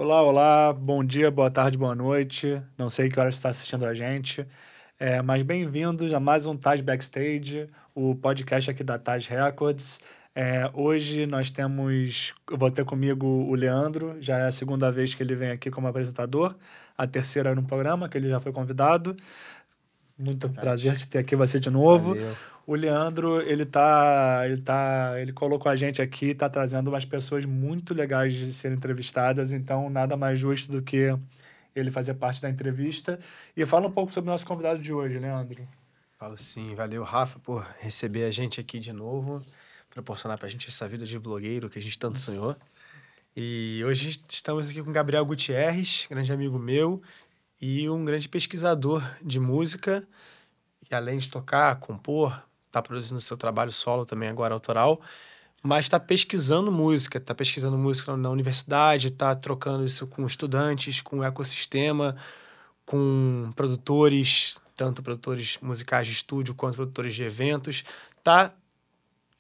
Olá, olá, bom dia, boa tarde, boa noite. Não sei que hora você está assistindo a gente, mas bem-vindos a mais um Taj Backstage, o podcast aqui da Taj Records. Hoje eu vou ter comigo o Leandro, já é a segunda vez que ele vem aqui como apresentador, a terceira no programa, que ele já foi convidado. Muito prazer Verdade. de ter aqui você de novo. Valeu. O Leandro, ele colocou a gente aqui, tá trazendo umas pessoas muito legais de serem entrevistadas, então nada mais justo do que ele fazer parte da entrevista. E fala um pouco sobre o nosso convidado de hoje, Leandro. Falo sim, valeu, Rafa, por receber a gente aqui de novo, proporcionar pra gente essa vida de blogueiro que a gente tanto sonhou. E hoje estamos aqui com Gabriel Gutierrez, grande amigo meu, e um grande pesquisador de música, que além de tocar, compor, está produzindo seu trabalho solo também agora autoral, mas está pesquisando música na universidade, está trocando isso com estudantes, com o ecossistema, com produtores, tanto produtores musicais de estúdio quanto produtores de eventos, tá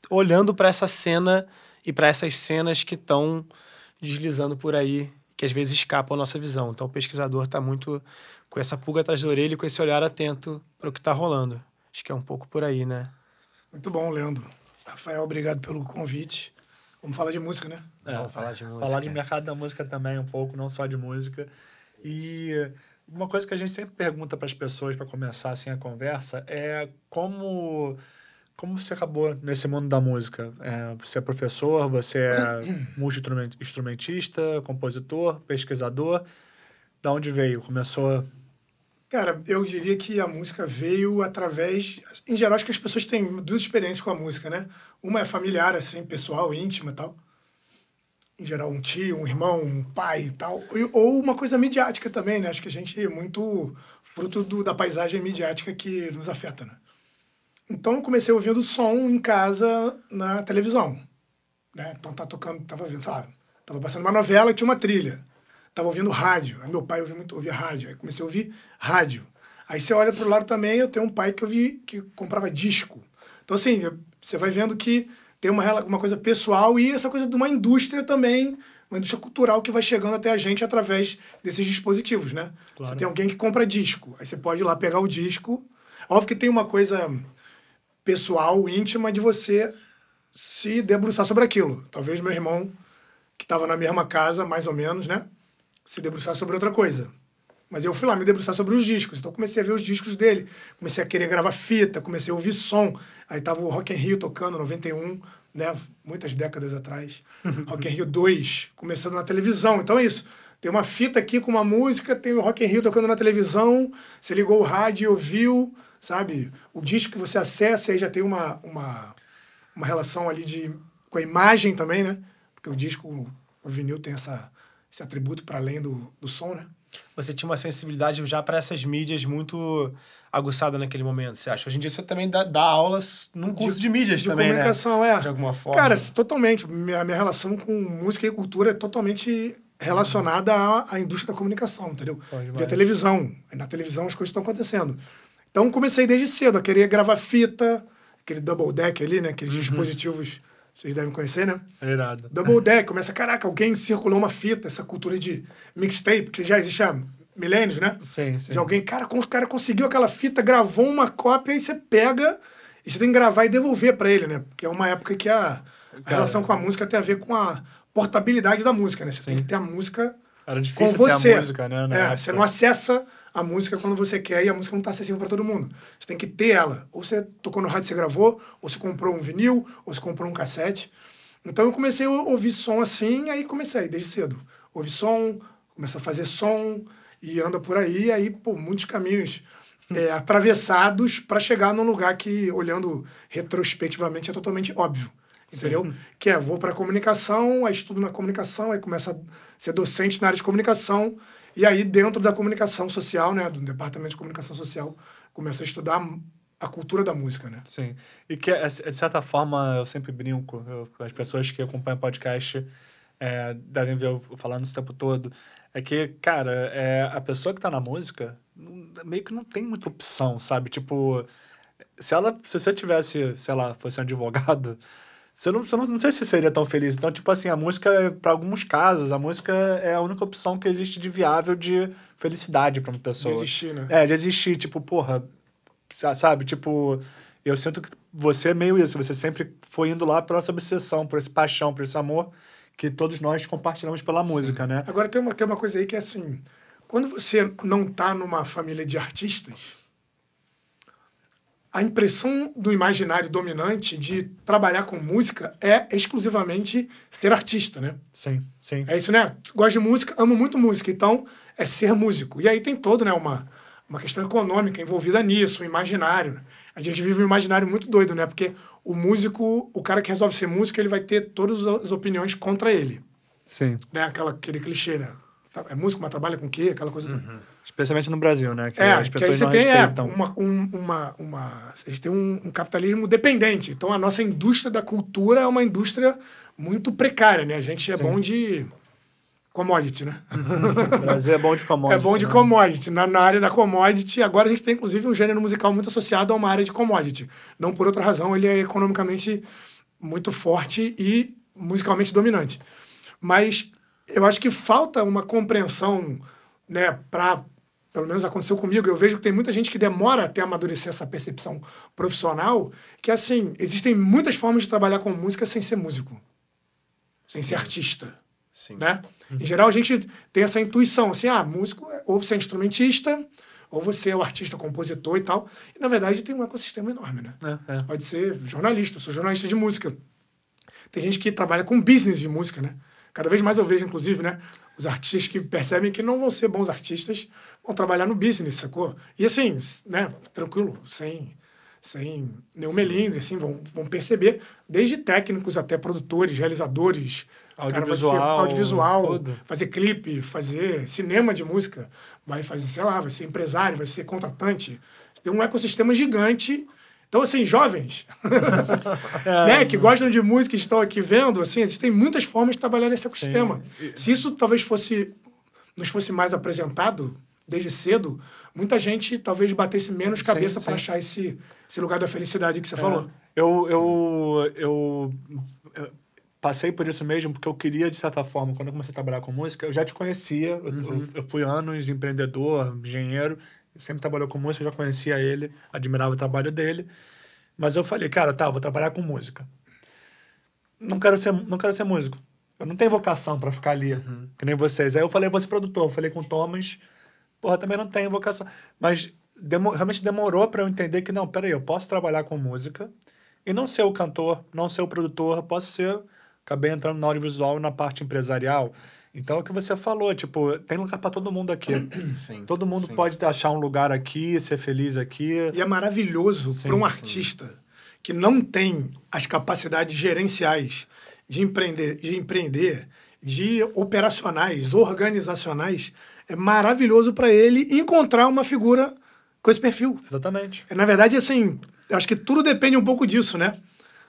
olhando para essa cena e para essas cenas que estão deslizando por aí, que às vezes escapam a nossa visão. Então o pesquisador está muito com essa pulga atrás da orelha e com esse olhar atento para o que está rolando. Acho que é um pouco por aí, né? Muito bom, Leandro. Rafael, obrigado pelo convite. Vamos falar de música, né? Vamos falar de música. Falar de mercado da música também um pouco, não só de música. E uma coisa que a gente sempre pergunta para as pessoas para começar assim a conversa é como você acabou nesse mundo da música. Você é professor, você é multi-instrumentista, compositor, pesquisador. Da onde veio? Começou... Cara, eu diria que a música veio através... Em geral, acho que as pessoas têm duas experiências com a música, né? Uma é familiar, assim, pessoal, íntima e tal. Em geral, um tio, um irmão, um pai e tal. Ou uma coisa midiática também, né? Acho que a gente é muito fruto da paisagem midiática que nos afeta, né? Então, eu comecei ouvindo som em casa na televisão, né? Então, tava vendo, sei lá, tava passando uma novela e tinha uma trilha. Tava ouvindo rádio. Aí meu pai ouvia rádio. Aí comecei a ouvir rádio. Aí você olha pro lado também, eu tenho um pai que comprava disco. Então, assim, você vai vendo que tem uma coisa pessoal e essa coisa de uma indústria também, uma indústria cultural que vai chegando até a gente através desses dispositivos, né? Claro. Você tem alguém que compra disco. Aí você pode ir lá pegar o disco. Óbvio que tem uma coisa pessoal, íntima, de você se debruçar sobre aquilo. Talvez meu irmão, que estava na mesma casa, mais ou menos, né? Se debruçar sobre outra coisa. Mas eu fui lá me debruçar sobre os discos. Então comecei a ver os discos dele. Comecei a querer gravar fita, comecei a ouvir som. Aí tava o Rock in Rio tocando, 91, né? Muitas décadas atrás. Rock in Rio 2, começando na televisão. Então é isso. Tem uma fita aqui com uma música, tem o Rock in Rio tocando na televisão, você ligou o rádio e ouviu, sabe? O disco que você acessa, aí já tem uma relação ali com a imagem também, né? Porque o disco, o vinil tem esse atributo para além do som, né? Você tinha uma sensibilidade já para essas mídias muito aguçada naquele momento, você acha? Hoje em dia você também dá aulas num curso de mídias também, comunicação, né? é. De alguma forma. Cara, totalmente. Minha relação com música e cultura é totalmente relacionada à indústria da comunicação, entendeu? Via televisão. Na televisão as coisas estão acontecendo. Então comecei desde cedo a querer gravar fita, aquele double deck ali, né? Aqueles dispositivos... Vocês devem conhecer, né? É irado. Double Deck, começa, caraca, alguém circulou uma fita, essa cultura de mixtape, que já existe há milênios, né? Sim, sim. De alguém, cara, como o cara conseguiu aquela fita, gravou uma cópia, e você pega e você tem que gravar e devolver para ele, né? Porque é uma época que a relação com a música tem a ver com a portabilidade da música, né? Você tem que ter a música Era difícil com você. ter a música, né? Você não acessa a música quando você quer e a música não está acessível para todo mundo. Você tem que ter ela. Ou você tocou no rádio e você gravou, ou você comprou um vinil, ou você comprou um cassete. Então eu comecei a ouvir som assim, aí comecei desde cedo. Ouvir som, começa a fazer som e anda por aí, aí, pô, muitos caminhos atravessados para chegar num lugar que, olhando retrospectivamente, é totalmente óbvio. Entendeu? Sim. Que vou para comunicação, aí estudo na comunicação, aí começa a ser docente na área de comunicação, e aí dentro da comunicação social, né, do departamento de comunicação social, começo a estudar a cultura da música, né? Sim. E que, de certa forma, eu sempre brinco, as pessoas que acompanham o podcast devem ver eu falando isso o tempo todo, é que, cara, a pessoa que tá na música meio que não tem muita opção, sabe? Tipo, se você tivesse, sei lá, fosse um advogado, não sei se seria tão feliz. Então, tipo assim, a música, para alguns casos, a música é a única opção que existe de viável de felicidade para uma pessoa. De existir, né? De existir. Tipo, porra, sabe? Tipo, eu sinto que você é meio isso. Você sempre foi indo lá por essa obsessão, por essa paixão, por esse amor que todos nós compartilhamos pela música, né? Agora, tem uma coisa aí que é assim, quando você não tá numa família de artistas, a impressão do imaginário dominante de trabalhar com música é exclusivamente ser artista, né? Sim, sim. É isso, né? Gosto de música, amo muito música, então é ser músico. E aí tem todo, né, uma questão econômica envolvida nisso, um imaginário. A gente vive um imaginário muito doido, né? Porque o músico, o cara que resolve ser músico, ele vai ter todas as opiniões contra ele. Sim. Né? Aquele clichê, né? É músico, mas trabalha com o quê? Aquela coisa toda. Especialmente no Brasil, né? Que as pessoas que aí você não tem respeitam. a gente tem um capitalismo dependente. Então a nossa indústria da cultura é uma indústria muito precária, né? A gente é bom de commodity, né? O Brasil é bom de commodity. É bom de commodity. Na área da commodity, agora a gente tem inclusive um gênero musical muito associado a uma área de commodity. Não por outra razão, ele é economicamente muito forte e musicalmente dominante. Mas eu acho que falta uma compreensão, né, pelo menos aconteceu comigo, eu vejo que tem muita gente que demora até amadurecer essa percepção profissional, que assim, existem muitas formas de trabalhar com música sem ser músico, sem ser artista. Sim. Né? Em geral, a gente tem essa intuição, assim, músico, ou você é instrumentista, ou você é o artista, compositor e tal. E, na verdade, tem um ecossistema enorme, né? Você pode ser jornalista, eu sou jornalista de música. Tem gente que trabalha com business de música, né? Cada vez mais eu vejo, inclusive, né, os artistas que percebem que não vão ser bons artistas, vão trabalhar no business, sacou? E assim, né, tranquilo, sem nenhum melindre, assim, vão perceber, desde técnicos até produtores, realizadores, audiovisual, fazer clipe, fazer cinema de música, vai fazer, sei lá, vai ser empresário, vai ser contratante. Tem um ecossistema gigante. Então, assim, jovens, né, que gostam de música e estão aqui vendo, assim, existem muitas formas de trabalhar nesse ecossistema. Se isso talvez nos fosse mais apresentado desde cedo, muita gente talvez batesse menos cabeça para achar esse lugar da felicidade que você falou. Eu passei por isso mesmo, porque eu queria, de certa forma, quando eu comecei a trabalhar com música, eu já te conhecia, eu fui anos empreendedor, engenheiro, sempre trabalhou com música, eu já conhecia ele, admirava o trabalho dele, mas eu falei, cara, eu vou trabalhar com música. Não quero ser músico. Eu não tenho vocação para ficar ali, que nem vocês. Aí eu falei, vou ser produtor. Eu falei com o Thomas, porra, também não tenho vocação. Mas realmente demorou para eu entender que, não, peraí, eu posso trabalhar com música e não ser o cantor, não ser o produtor, posso ser... Acabei entrando na audiovisual, na parte empresarial. Então, é o que você falou, tipo, tem lugar para todo mundo aqui. Sim, todo mundo pode achar um lugar aqui, ser feliz aqui. E é maravilhoso para um artista que não tem as capacidades gerenciais de empreender, de operacionais, organizacionais. É maravilhoso para ele encontrar uma figura com esse perfil. Exatamente. Na verdade, assim, eu acho que tudo depende um pouco disso, né?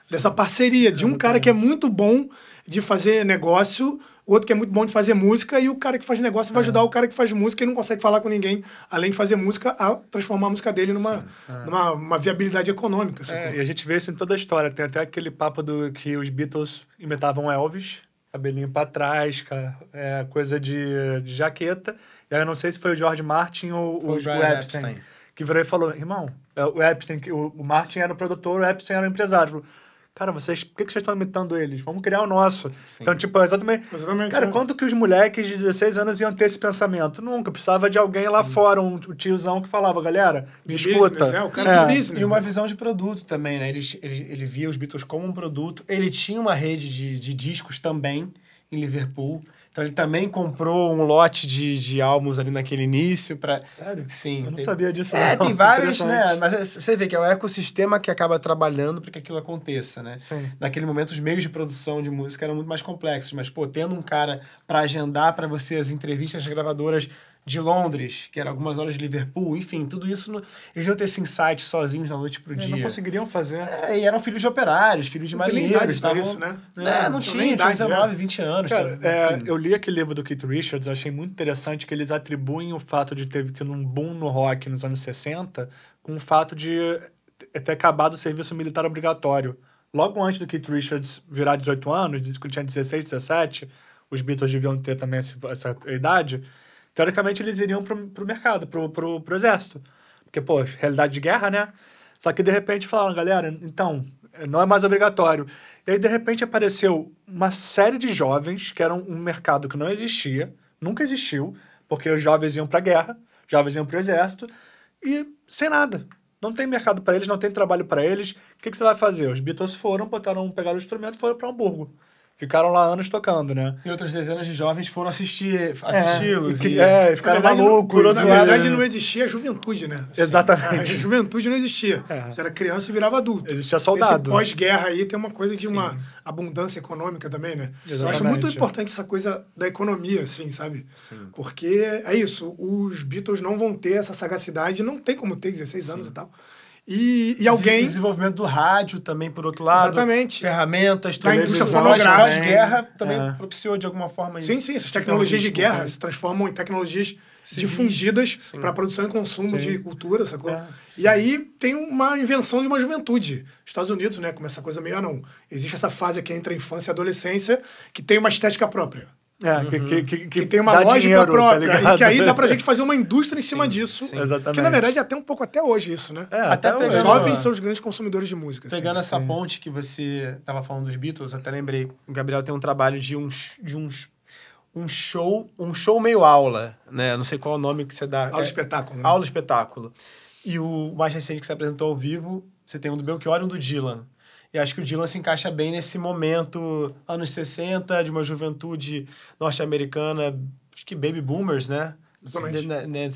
Dessa parceria, de um cara que é muito bom de fazer negócio, o outro que é muito bom de fazer música, e o cara que faz negócio vai ajudar o cara que faz música e não consegue falar com ninguém, além de fazer música, a transformar a música dele numa viabilidade econômica. E a gente vê isso em toda a história. Tem até aquele papo que os Beatles imitavam Elvis, cabelinho pra trás, coisa de jaqueta. E aí eu não sei se foi o George Martin ou o Epstein, que virou e falou, irmão, o Epstein, o Martin era o produtor, o Epstein era o empresário. Falou, cara, por que vocês estão imitando eles? Vamos criar o nosso. Sim. Então, tipo, exatamente cara, quando que os moleques de 16 anos iam ter esse pensamento? Nunca. Precisava de alguém lá fora, um tiozão que falava, galera, me escuta. Business, o cara do business. E uma visão de produto também, né? Ele via os Beatles como um produto. Ele tinha uma rede de discos também em Liverpool. Então, ele também comprou um lote de álbuns ali naquele início. Sério? Sim. Eu não sabia disso. Tem vários, né? Mas você vê que é o ecossistema que acaba trabalhando para que aquilo aconteça, né? Sim. Naquele momento, os meios de produção de música eram muito mais complexos. Mas, tendo um cara para agendar para você as entrevistas das gravadoras de Londres, que eram algumas horas de Liverpool, enfim, tudo isso, eles não ter esse insight sozinhos da noite pro dia. Não conseguiriam fazer. E eram filhos de operários, filhos de marinheiros. Isso, né? Não tinha 19, 20 anos. Cara, eu li aquele livro do Keith Richards, achei muito interessante que eles atribuem o fato de ter tido um boom no rock nos anos 60 com o fato de ter acabado o serviço militar obrigatório logo antes do Keith Richards virar 18 anos, quando ele tinha 16, 17, os Beatles deviam ter também essa idade, teoricamente eles iriam pro mercado, pro exército. Porque, pô, realidade de guerra, né? Só que, de repente, falaram, galera, então, não é mais obrigatório. E aí, de repente, apareceu uma série de jovens, que era um mercado que não existia, nunca existiu, porque os jovens iam pra guerra, os jovens iam pro exército, e sem nada. Não tem mercado para eles, não tem trabalho para eles. O que você vai fazer? Os Beatles pegaram o instrumento e foram para Hamburgo. Ficaram lá anos tocando, né? E outras dezenas de jovens foram assisti-los. Ficaram malucos. Na verdade, não existia a juventude, né? Assim, Exatamente. A juventude não existia. Você era criança e virava adulto. Existia soldado. Esse pós-guerra aí tem uma coisa de uma abundância econômica também, né? Exatamente. Eu acho muito importante essa coisa da economia, assim, sabe? Sim. Porque é isso, os Beatles não vão ter essa sagacidade, não tem como ter 16 anos e tal. E alguém... O desenvolvimento do rádio também, por outro lado. Exatamente. Ferramentas, Da indústria fonográfica. Guerra também propiciou, de alguma forma, isso. Sim, essas tecnologias de guerra se transformam em tecnologias difundidas para produção e consumo de cultura, sacou? E aí tem uma invenção de uma juventude. Estados Unidos, né, como essa coisa meio, não. Existe essa fase aqui entre a infância e a adolescência que tem uma estética própria. Que tem uma lógica dinheiro, própria. Tá e que aí dá pra gente fazer uma indústria em cima disso. Exatamente. Que na verdade é até um pouco até hoje isso, né? Até os jovens são os grandes consumidores de música. Pegando essa ponte que você estava falando dos Beatles, até lembrei, o Gabriel tem um trabalho de um show meio aula, né? Não sei qual é o nome que você dá. Aula-espetáculo. Né? Aula-espetáculo. E o mais recente que você apresentou ao vivo, você tem um do Belchior e um do Dylan. E acho que o Dylan se encaixa bem nesse momento, anos 60, de uma juventude norte-americana, acho que baby boomers, né?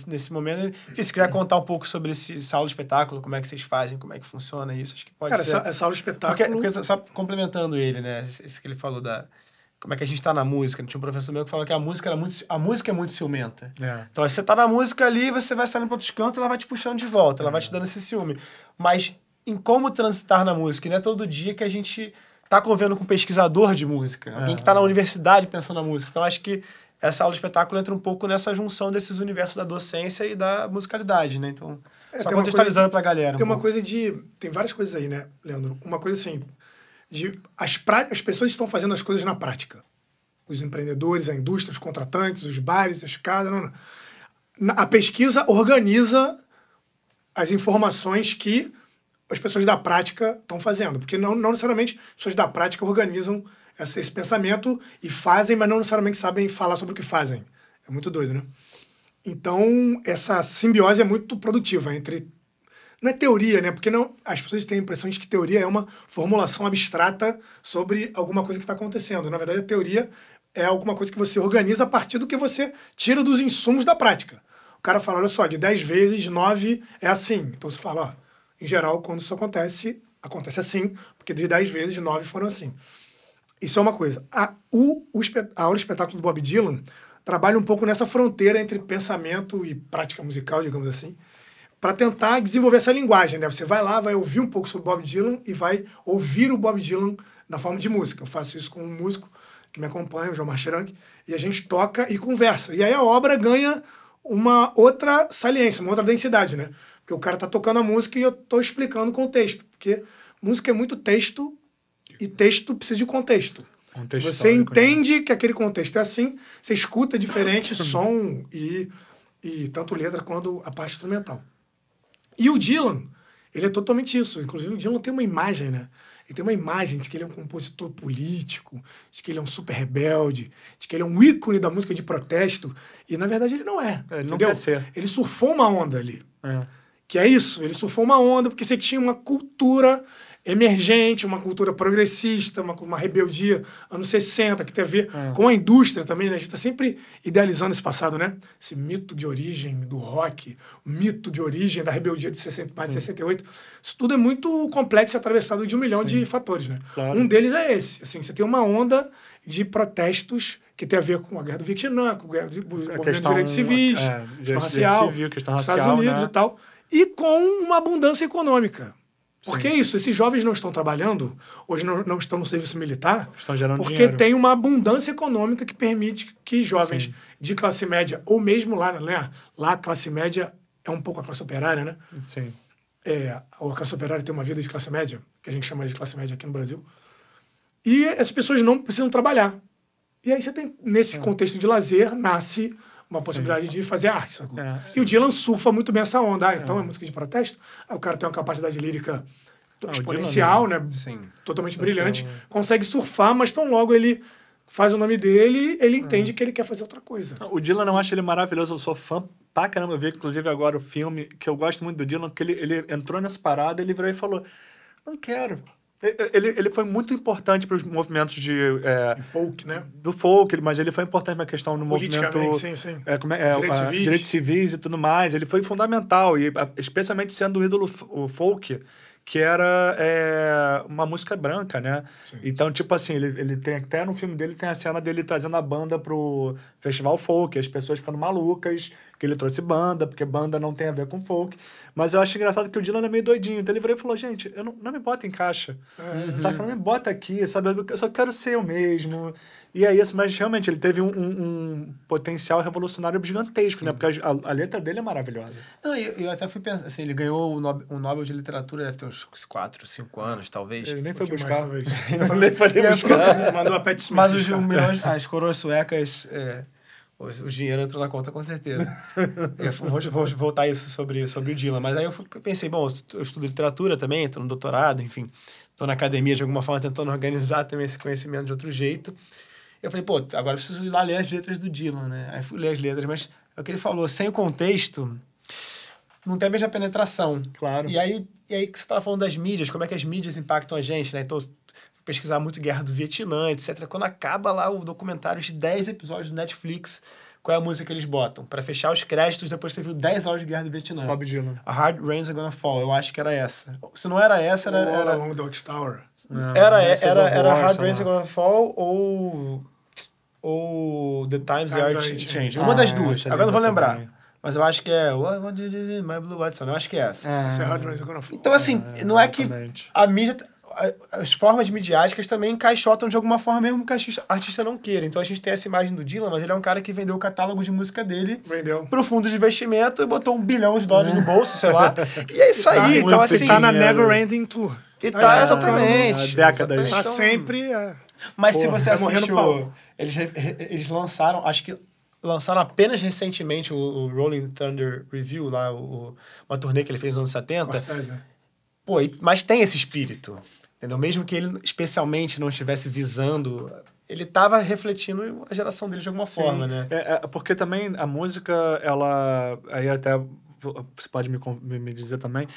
Nesse momento. Enfim, se quiser contar um pouco sobre essa aula-espetáculo, como é que vocês fazem, como é que funciona isso, acho que pode ser. Essa aula-espetáculo... Porque, só complementando ele, né? Isso que ele falou como é que a gente tá na música. Tinha um professor meu que falou que a música é muito ciumenta. Então, se você tá na música ali, você vai saindo para outros cantos, ela vai te puxando de volta, ela vai te dando esse ciúme. Mas em como transitar na música, e não é todo dia que a gente tá convivendo com um pesquisador de música, alguém que tá na universidade pensando na música. Então, acho que essa aula de espetáculo entra um pouco nessa junção desses universos da docência e da musicalidade, né? Então, só contextualizando pra galera. Tem várias coisas aí, né, Leandro? Uma coisa assim... As pessoas estão fazendo as coisas na prática. Os empreendedores, a indústria, os contratantes, os bares, as casas... A pesquisa organiza as informações que as pessoas da prática estão fazendo. Porque não necessariamente as pessoas da prática organizam esse pensamento e fazem, mas não necessariamente sabem falar sobre o que fazem. É muito doido, né? Então, essa simbiose é muito produtiva entre... Não é teoria, né? Porque as pessoas têm a impressão de que teoria é uma formulação abstrata sobre alguma coisa que está acontecendo. Na verdade, a teoria é alguma coisa que você organiza a partir do que você tira dos insumos da prática. O cara fala, olha só, de 10 vezes, 9 é assim. Então você fala, ó, em geral, quando isso acontece assim, porque de 10 vezes, 9 foram assim. Isso é uma coisa. A aula espetáculo do Bob Dylan trabalha um pouco nessa fronteira entre pensamento e prática musical, digamos assim, para tentar desenvolver essa linguagem, né? Você vai lá, vai ouvir um pouco sobre Bob Dylan e vai ouvir o Bob Dylan na forma de música. Eu faço isso com um músico que me acompanha, o João Marcheranque, e a gente toca e conversa. E aí a obra ganha uma outra saliência, uma outra densidade, né? Porque o cara tá tocando a música e eu tô explicando o contexto. Porque música é muito texto e texto precisa de contexto. Se você entende que aquele contexto é assim, você escuta diferente som e tanto letra quanto a parte instrumental. E o Dylan, ele é totalmente isso. Inclusive, o Dylan tem uma imagem, né? Ele tem uma imagem de que ele é um compositor político, de que ele é um super rebelde, de que ele é um ícone da música de protesto. E, na verdade, ele não é. Ele entendeu? Não quer ser. Ele surfou uma onda ali. Que é isso. Ele surfou uma onda porque você tinha uma cultura emergente, uma cultura progressista, uma rebeldia anos 60, que tem a ver com a indústria também, né? A gente está sempre idealizando esse passado, né? Esse mito de origem do rock, o mito de origem da rebeldia de 68. Isso tudo é muito complexo e atravessado de 1 milhão de fatores, né? Claro. Um deles é esse. Assim, você tem uma onda de protestos que tem a ver com a guerra do Vietnã, com o movimento de direitos civis, questão racial, Estados Unidos, né? E tal, e com uma abundância econômica. Porque é isso, esses jovens não estão trabalhando, hoje não estão no serviço militar, estão gerando porque dinheiro. Tem uma abundância econômica que permite que jovens de classe média, ou mesmo lá, né? Lá a classe média é um pouco a classe operária, né? Sim. a classe operária tem uma vida de classe média, que a gente chama de classe média aqui no Brasil, e essas pessoas não precisam trabalhar. E aí você tem, nesse contexto de lazer, nasce uma possibilidade de fazer arte, sacou? E o Dylan surfa muito bem essa onda. Então é música de protesto. Aí o cara tem uma capacidade lírica exponencial, né? Sim. Totalmente brilhante. Consegue surfar, mas tão logo ele faz o nome dele, ele entende que ele quer fazer outra coisa. O Dylan, eu acho ele maravilhoso. Eu sou fã pra caramba. Eu vi, inclusive, agora o filme, que eu gosto muito do Dylan, porque ele entrou nessa parada, ele virou e falou, não quero. Ele foi muito importante para os movimentos folk, né? do folk, mas ele foi importante na questão do movimento... sim. Direitos civis e tudo mais. Ele foi fundamental, e especialmente sendo o ídolo o folk, que era uma música branca, né? Sim. Então, tipo assim, ele tem até no filme dele, tem a cena dele trazendo a banda pro festival folk, as pessoas ficando malucas, que ele trouxe banda, porque banda não tem a ver com folk. Mas eu acho engraçado que o Dylan é meio doidinho. Então ele virou e falou, gente, eu não me bota em caixa. Sabe? Não me bota aqui, sabe? Eu só quero ser eu mesmo. E é isso, mas realmente ele teve um potencial revolucionário gigantesco, né? Porque a letra dele é maravilhosa. Não, eu até fui pensar, assim, ele ganhou o Nobel de Literatura, deve ter uns 4, 5 anos, talvez. Ele nem foi buscar. Mais, Nem foi buscar. Mandou a Pat Smith. Mas as coroas suecas, o dinheiro entrou na conta com certeza. Vou voltar isso sobre o Dylan. Mas aí eu pensei, bom, eu estudo literatura também, estou no doutorado, enfim. Estou na academia, de alguma forma, tentando organizar também esse conhecimento de outro jeito. Eu falei, pô, agora eu preciso ir lá ler as letras do Dylan, né? Aí fui ler as letras, mas é o que ele falou, sem o contexto, não tem a mesma penetração. Claro. E aí que você estava falando das mídias, como é que as mídias impactam a gente, né? Então, fui pesquisar muito Guerra do Vietnã, etc. Quando acaba lá o documentário de 10 episódios do Netflix, qual é a música que eles botam? Para fechar os créditos, depois você viu 10 horas de Guerra do Vietnã. Bob Dylan. A Hard Rain's Are Gonna Fall, eu acho que era essa. Se não era essa, era Along the Watchtower. Era Hard Rain's Are Gonna Fall ou The Times They Are Changing. Uma das duas. Agora não vou lembrar. Também. Mas eu acho que é My Blue Watson. Eu acho que é essa. Essa é Hard Rain's Are Gonna Fall. Então, assim, não é que a mídia... As formas midiáticas também encaixotam de alguma forma, mesmo que o artista não queira. Então a gente tem essa imagem do Dylan, mas ele é um cara que vendeu o catálogo de música dele pro fundo de investimento e botou $1 bilhão no bolso, sei lá. E é isso aí. Então, assim... Tá na Never Ending Tour. E tá, exatamente. Décadas. Tá sempre... Mas se você assistiu... Eles lançaram, acho que lançaram apenas recentemente o Rolling Thunder Review, lá, uma turnê que ele fez nos anos 70. Pô, mas tem esse espírito, entendeu? Mesmo que ele especialmente não estivesse visando, ele estava refletindo a geração dele de alguma forma, né? Porque também a música, ela... Aí até você pode me dizer também...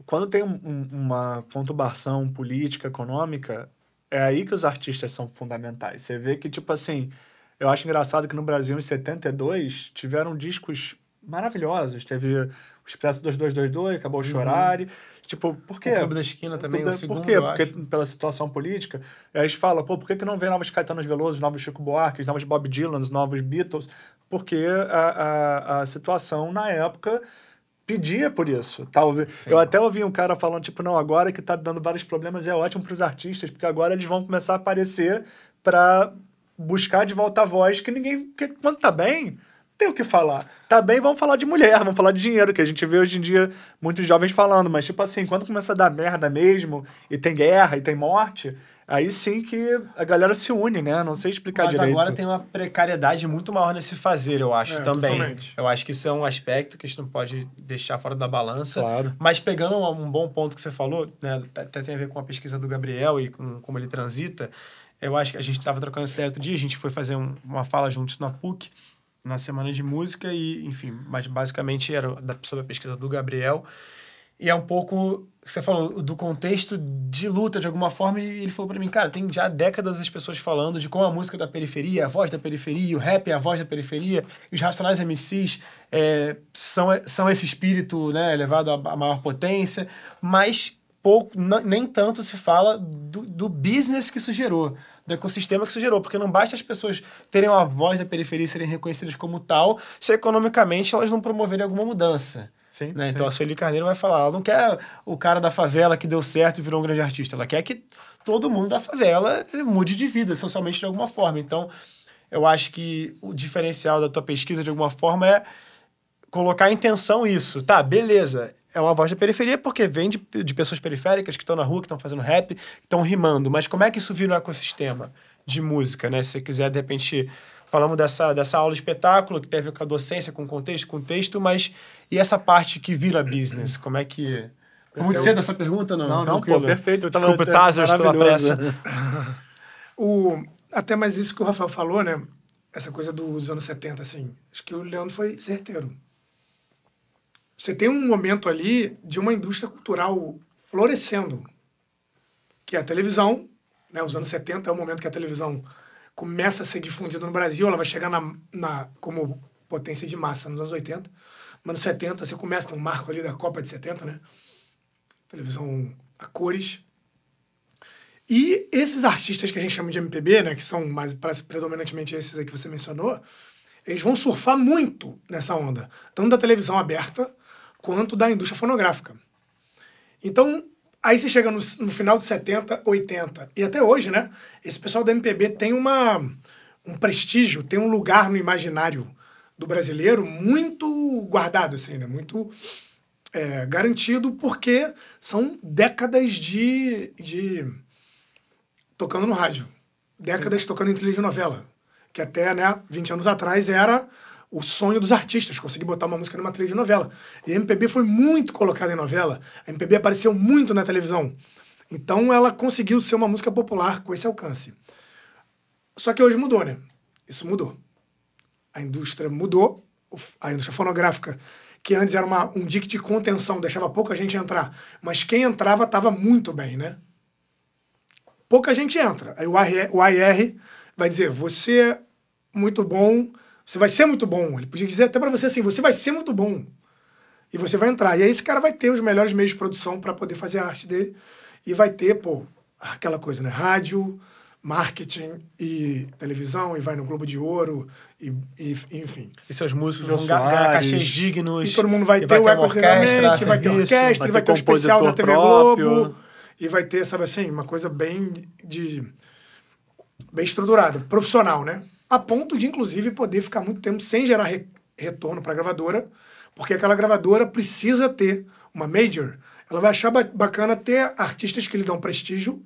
quando tem uma conturbação política, econômica, é aí que os artistas são fundamentais. Você vê que, tipo assim... Eu acho engraçado que no Brasil, em 72, tiveram discos maravilhosos. Teve o Expresso 2222, Acabou o Chorar. Tipo, por quê? O Clube da Esquina também, o segundo, por quê? Porque pela situação política, aí eles falam, pô, por que não vem novos Caetanos Veloso, novos Chico Buarque, novos Bob Dylan, novos Beatles? Porque a situação, na época, pedia por isso. Talvez. Sim. Eu até ouvi um cara falando, tipo, não, agora que tá dando vários problemas, é ótimo pros artistas, porque agora eles vão começar a aparecer pra buscar de volta a voz que ninguém... Porque quando tá bem... tem o que falar. Tá bem, vamos falar de mulher, vamos falar de dinheiro, que a gente vê hoje em dia muitos jovens falando, mas tipo assim, quando começa a dar merda mesmo, e tem guerra, e tem morte, aí sim que a galera se une, né? Não sei explicar direito. Mas agora tem uma precariedade muito maior nesse fazer, eu acho, também. Totalmente. Eu acho que isso é um aspecto que a gente não pode deixar fora da balança. Claro. Mas pegando um bom ponto que você falou, né, até tem a ver com a pesquisa do Gabriel e com como ele transita, eu acho que a gente estava trocando essa ideia outro dia, a gente foi fazer uma fala juntos na PUC, na semana de música e, enfim, mas basicamente era sobre a pesquisa do Gabriel e é um pouco, você falou, do contexto de luta de alguma forma e ele falou pra mim, cara, tem já décadas as pessoas falando de como a música da periferia, a voz da periferia, o rap é a voz da periferia, e os Racionais MCs são esse espírito, né, elevado à maior potência, mas nem tanto se fala do business que isso gerou, do ecossistema que isso gerou, porque não basta as pessoas terem uma voz da periferia e serem reconhecidas como tal, se economicamente elas não promoverem alguma mudança. Sim, né? sim. Então a Sueli Carneiro vai falar, ela não quer o cara da favela que deu certo e virou um grande artista, ela quer que todo mundo da favela mude de vida, socialmente de alguma forma. Então, eu acho que o diferencial da tua pesquisa, de alguma forma, é colocar em tensão isso. Tá, beleza. É uma voz da periferia porque vem de pessoas periféricas que estão na rua, que estão fazendo rap, que estão rimando. Mas como é que isso vira um ecossistema de música, né? Se você quiser, de repente... Falamos dessa aula de espetáculo, que tem a ver com a docência, com contexto, com texto, mas e essa parte que vira business? Como é que... Foi muito cedo essa pergunta, não? Não, pô, perfeito. Desculpa, Tazers, pela pressa. Até mais isso que o Rafael falou, né? Essa coisa dos anos 70, assim. Acho que o Leandro foi certeiro. Você tem um momento ali de uma indústria cultural florescendo, que é a televisão, né? Os anos 70 é o momento que a televisão começa a ser difundida no Brasil, ela vai chegar como potência de massa nos anos 80. Nos anos 70, você começa, tem um marco ali da Copa de 70, né? Televisão a cores. E esses artistas que a gente chama de MPB, né, que são mais predominantemente esses aí que você mencionou, eles vão surfar muito nessa onda, tanto da televisão aberta quanto da indústria fonográfica. Então, aí você chega no final de 70, 80, e até hoje, né, esse pessoal da MPB tem um prestígio, tem um lugar no imaginário do brasileiro muito guardado, assim, né, muito garantido, porque são décadas de tocando no rádio. Décadas Sim. tocando em trilha de novela. Que até, né, 20 anos atrás era o sonho dos artistas, conseguir botar uma música numa trilha de novela. E a MPB foi muito colocada em novela. A MPB apareceu muito na televisão. Então ela conseguiu ser uma música popular com esse alcance. Só que hoje mudou, né? Isso mudou. A indústria mudou. A indústria fonográfica, que antes era um dique de contenção, deixava pouca gente entrar. Mas quem entrava estava muito bem, né? Pouca gente entra. Aí o AR vai dizer, você é muito bom, você vai ser muito bom. Ele podia dizer até para você assim, você vai ser muito bom. E você vai entrar. E aí esse cara vai ter os melhores meios de produção para poder fazer a arte dele. E vai ter, aquela coisa, né? Rádio, marketing e televisão, e vai no Globo de Ouro, e enfim. E seus músicos vão ganhar cachês dignos. E todo mundo vai ter o economicamente, vai ter orquestra, vai ter o especial da TV Globo. E vai ter, sabe assim, uma coisa bem estruturada, profissional, né? A ponto de, inclusive, poder ficar muito tempo sem gerar retorno para a gravadora, porque aquela gravadora precisa ter uma major. Ela vai achar bacana ter artistas que lhe dão prestígio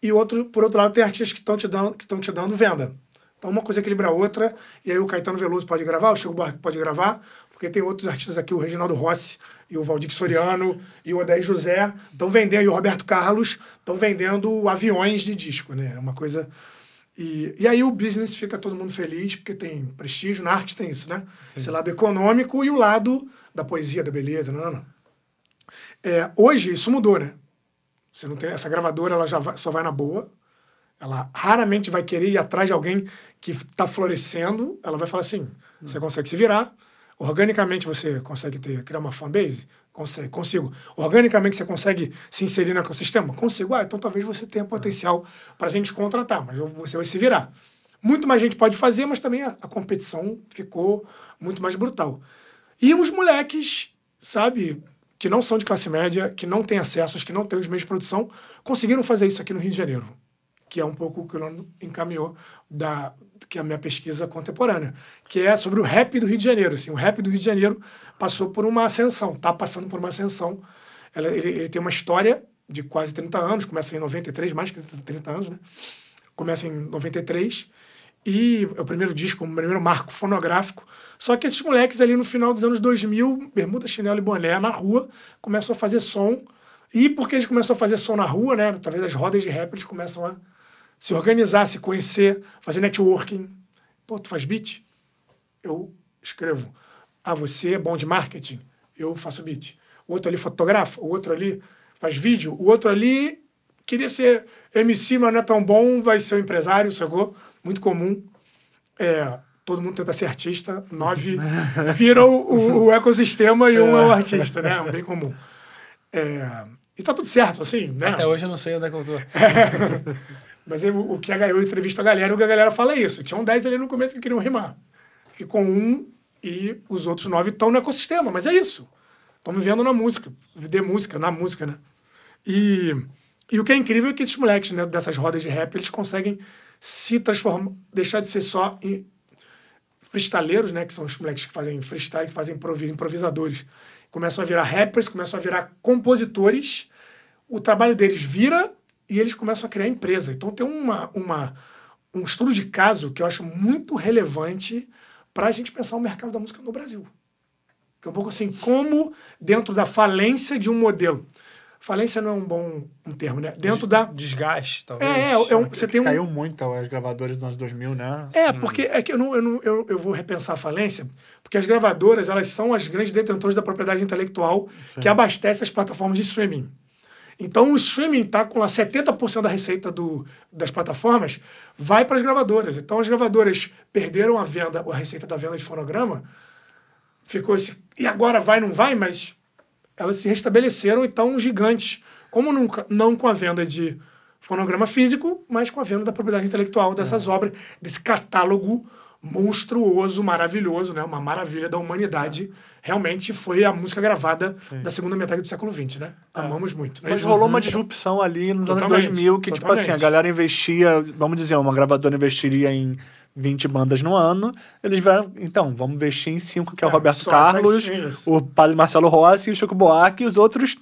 e, por outro lado, tem artistas que estão te dando venda. Então, uma coisa equilibra a outra, e aí o Caetano Veloso pode gravar, o Chico Buarque pode gravar, porque tem outros artistas aqui, o Reginaldo Rossi, e o Valdir Soriano, e o Odair José, estão vendendo, e o Roberto Carlos, estão vendendo aviões de disco, né? É uma coisa... E aí o business fica todo mundo feliz, porque tem prestígio, na arte tem isso, né? Sim. Esse lado econômico e o lado da poesia, da beleza, não. Hoje isso mudou, né? Você não tem, essa gravadora, ela só vai na boa, ela raramente vai querer ir atrás de alguém que está florescendo, ela vai falar assim, você consegue se virar, organicamente você consegue criar uma fanbase? Consigo. Organicamente você consegue se inserir no ecossistema? Consigo. Então talvez você tenha potencial para a gente contratar, mas você vai se virar. Muito mais gente pode fazer, mas também a competição ficou muito mais brutal. E os moleques, sabe, que não são de classe média, que não têm acessos, que não têm os meios de produção, conseguiram fazer isso aqui no Rio de Janeiro, que é um pouco o que o Leandro encaminhou que é a minha pesquisa contemporânea, que é sobre o rap do Rio de Janeiro. Assim, o rap do Rio de Janeiro passou por uma ascensão, está passando por uma ascensão. Ele tem uma história de quase 30 anos, começa em 93, mais que 30 anos, né? Começa em 93, e é o primeiro disco, o primeiro marco fonográfico. Só que esses moleques ali no final dos anos 2000, bermuda, chinelo e boné na rua, começam a fazer som. E porque eles começam a fazer som na rua, né? Através das rodas de rap, eles começam a se organizar, se conhecer, fazer networking. Tu faz beat? Eu escrevo. Você é bom de marketing? Eu faço beat. O outro ali fotografa, o outro ali faz vídeo, o outro ali queria ser MC, mas não é tão bom, vai ser um empresário, sacou? Muito comum. Todo mundo tenta ser artista, 9 viram o ecossistema e um é o artista, né? É bem comum. E tá tudo certo, assim, né? Até hoje eu não sei onde é que eu tô. Mas o que eu entrevisto a galera, o que a galera fala é isso. Tinham 10 ali no começo que queriam rimar. Ficou um e os outros 9 estão no ecossistema, mas é isso. Estão vivendo na música, na música, né? E o que é incrível é que esses moleques, né, dessas rodas de rap, eles conseguem se transformar, deixar de ser só freestaleiros, né? Que são os moleques que fazem freestyle, que fazem improvisadores. Começam a virar rappers, começam a virar compositores. O trabalho deles vira e eles começam a criar empresa. Então tem um estudo de caso que eu acho muito relevante para a gente pensar o mercado da música no Brasil. Que é um pouco assim, como dentro da falência de um modelo. Falência não é um bom termo, né? Dentro da... Desgaste, talvez. Você tem Caiu muito as gravadoras nos anos 2000, né? Porque é que eu vou repensar a falência, porque as gravadoras, elas são as grandes detentoras da propriedade intelectual que abastece as plataformas de streaming. Então, o streaming está com lá 70% da receita das plataformas vai para as gravadoras. Então, as gravadoras perderam a receita da venda de fonograma, ficou esse... E agora vai, não vai, mas... elas se restabeleceram e estão gigantes. Como nunca, não com a venda de fonograma físico, mas com a venda da propriedade intelectual dessas obras, desse catálogo monstruoso, maravilhoso, né? Uma maravilha da humanidade. Realmente foi a música gravada da segunda metade do século XX, né? Amamos muito. Mas rolou uma disrupção ali nos anos 2000, que, tipo assim, a galera investia, vamos dizer, uma gravadora investiria em 20 bandas no ano, eles vieram, então, vamos investir em 5, que é o Roberto Carlos, o Padre Marcelo Rossi, o Chico Buarque e os outros.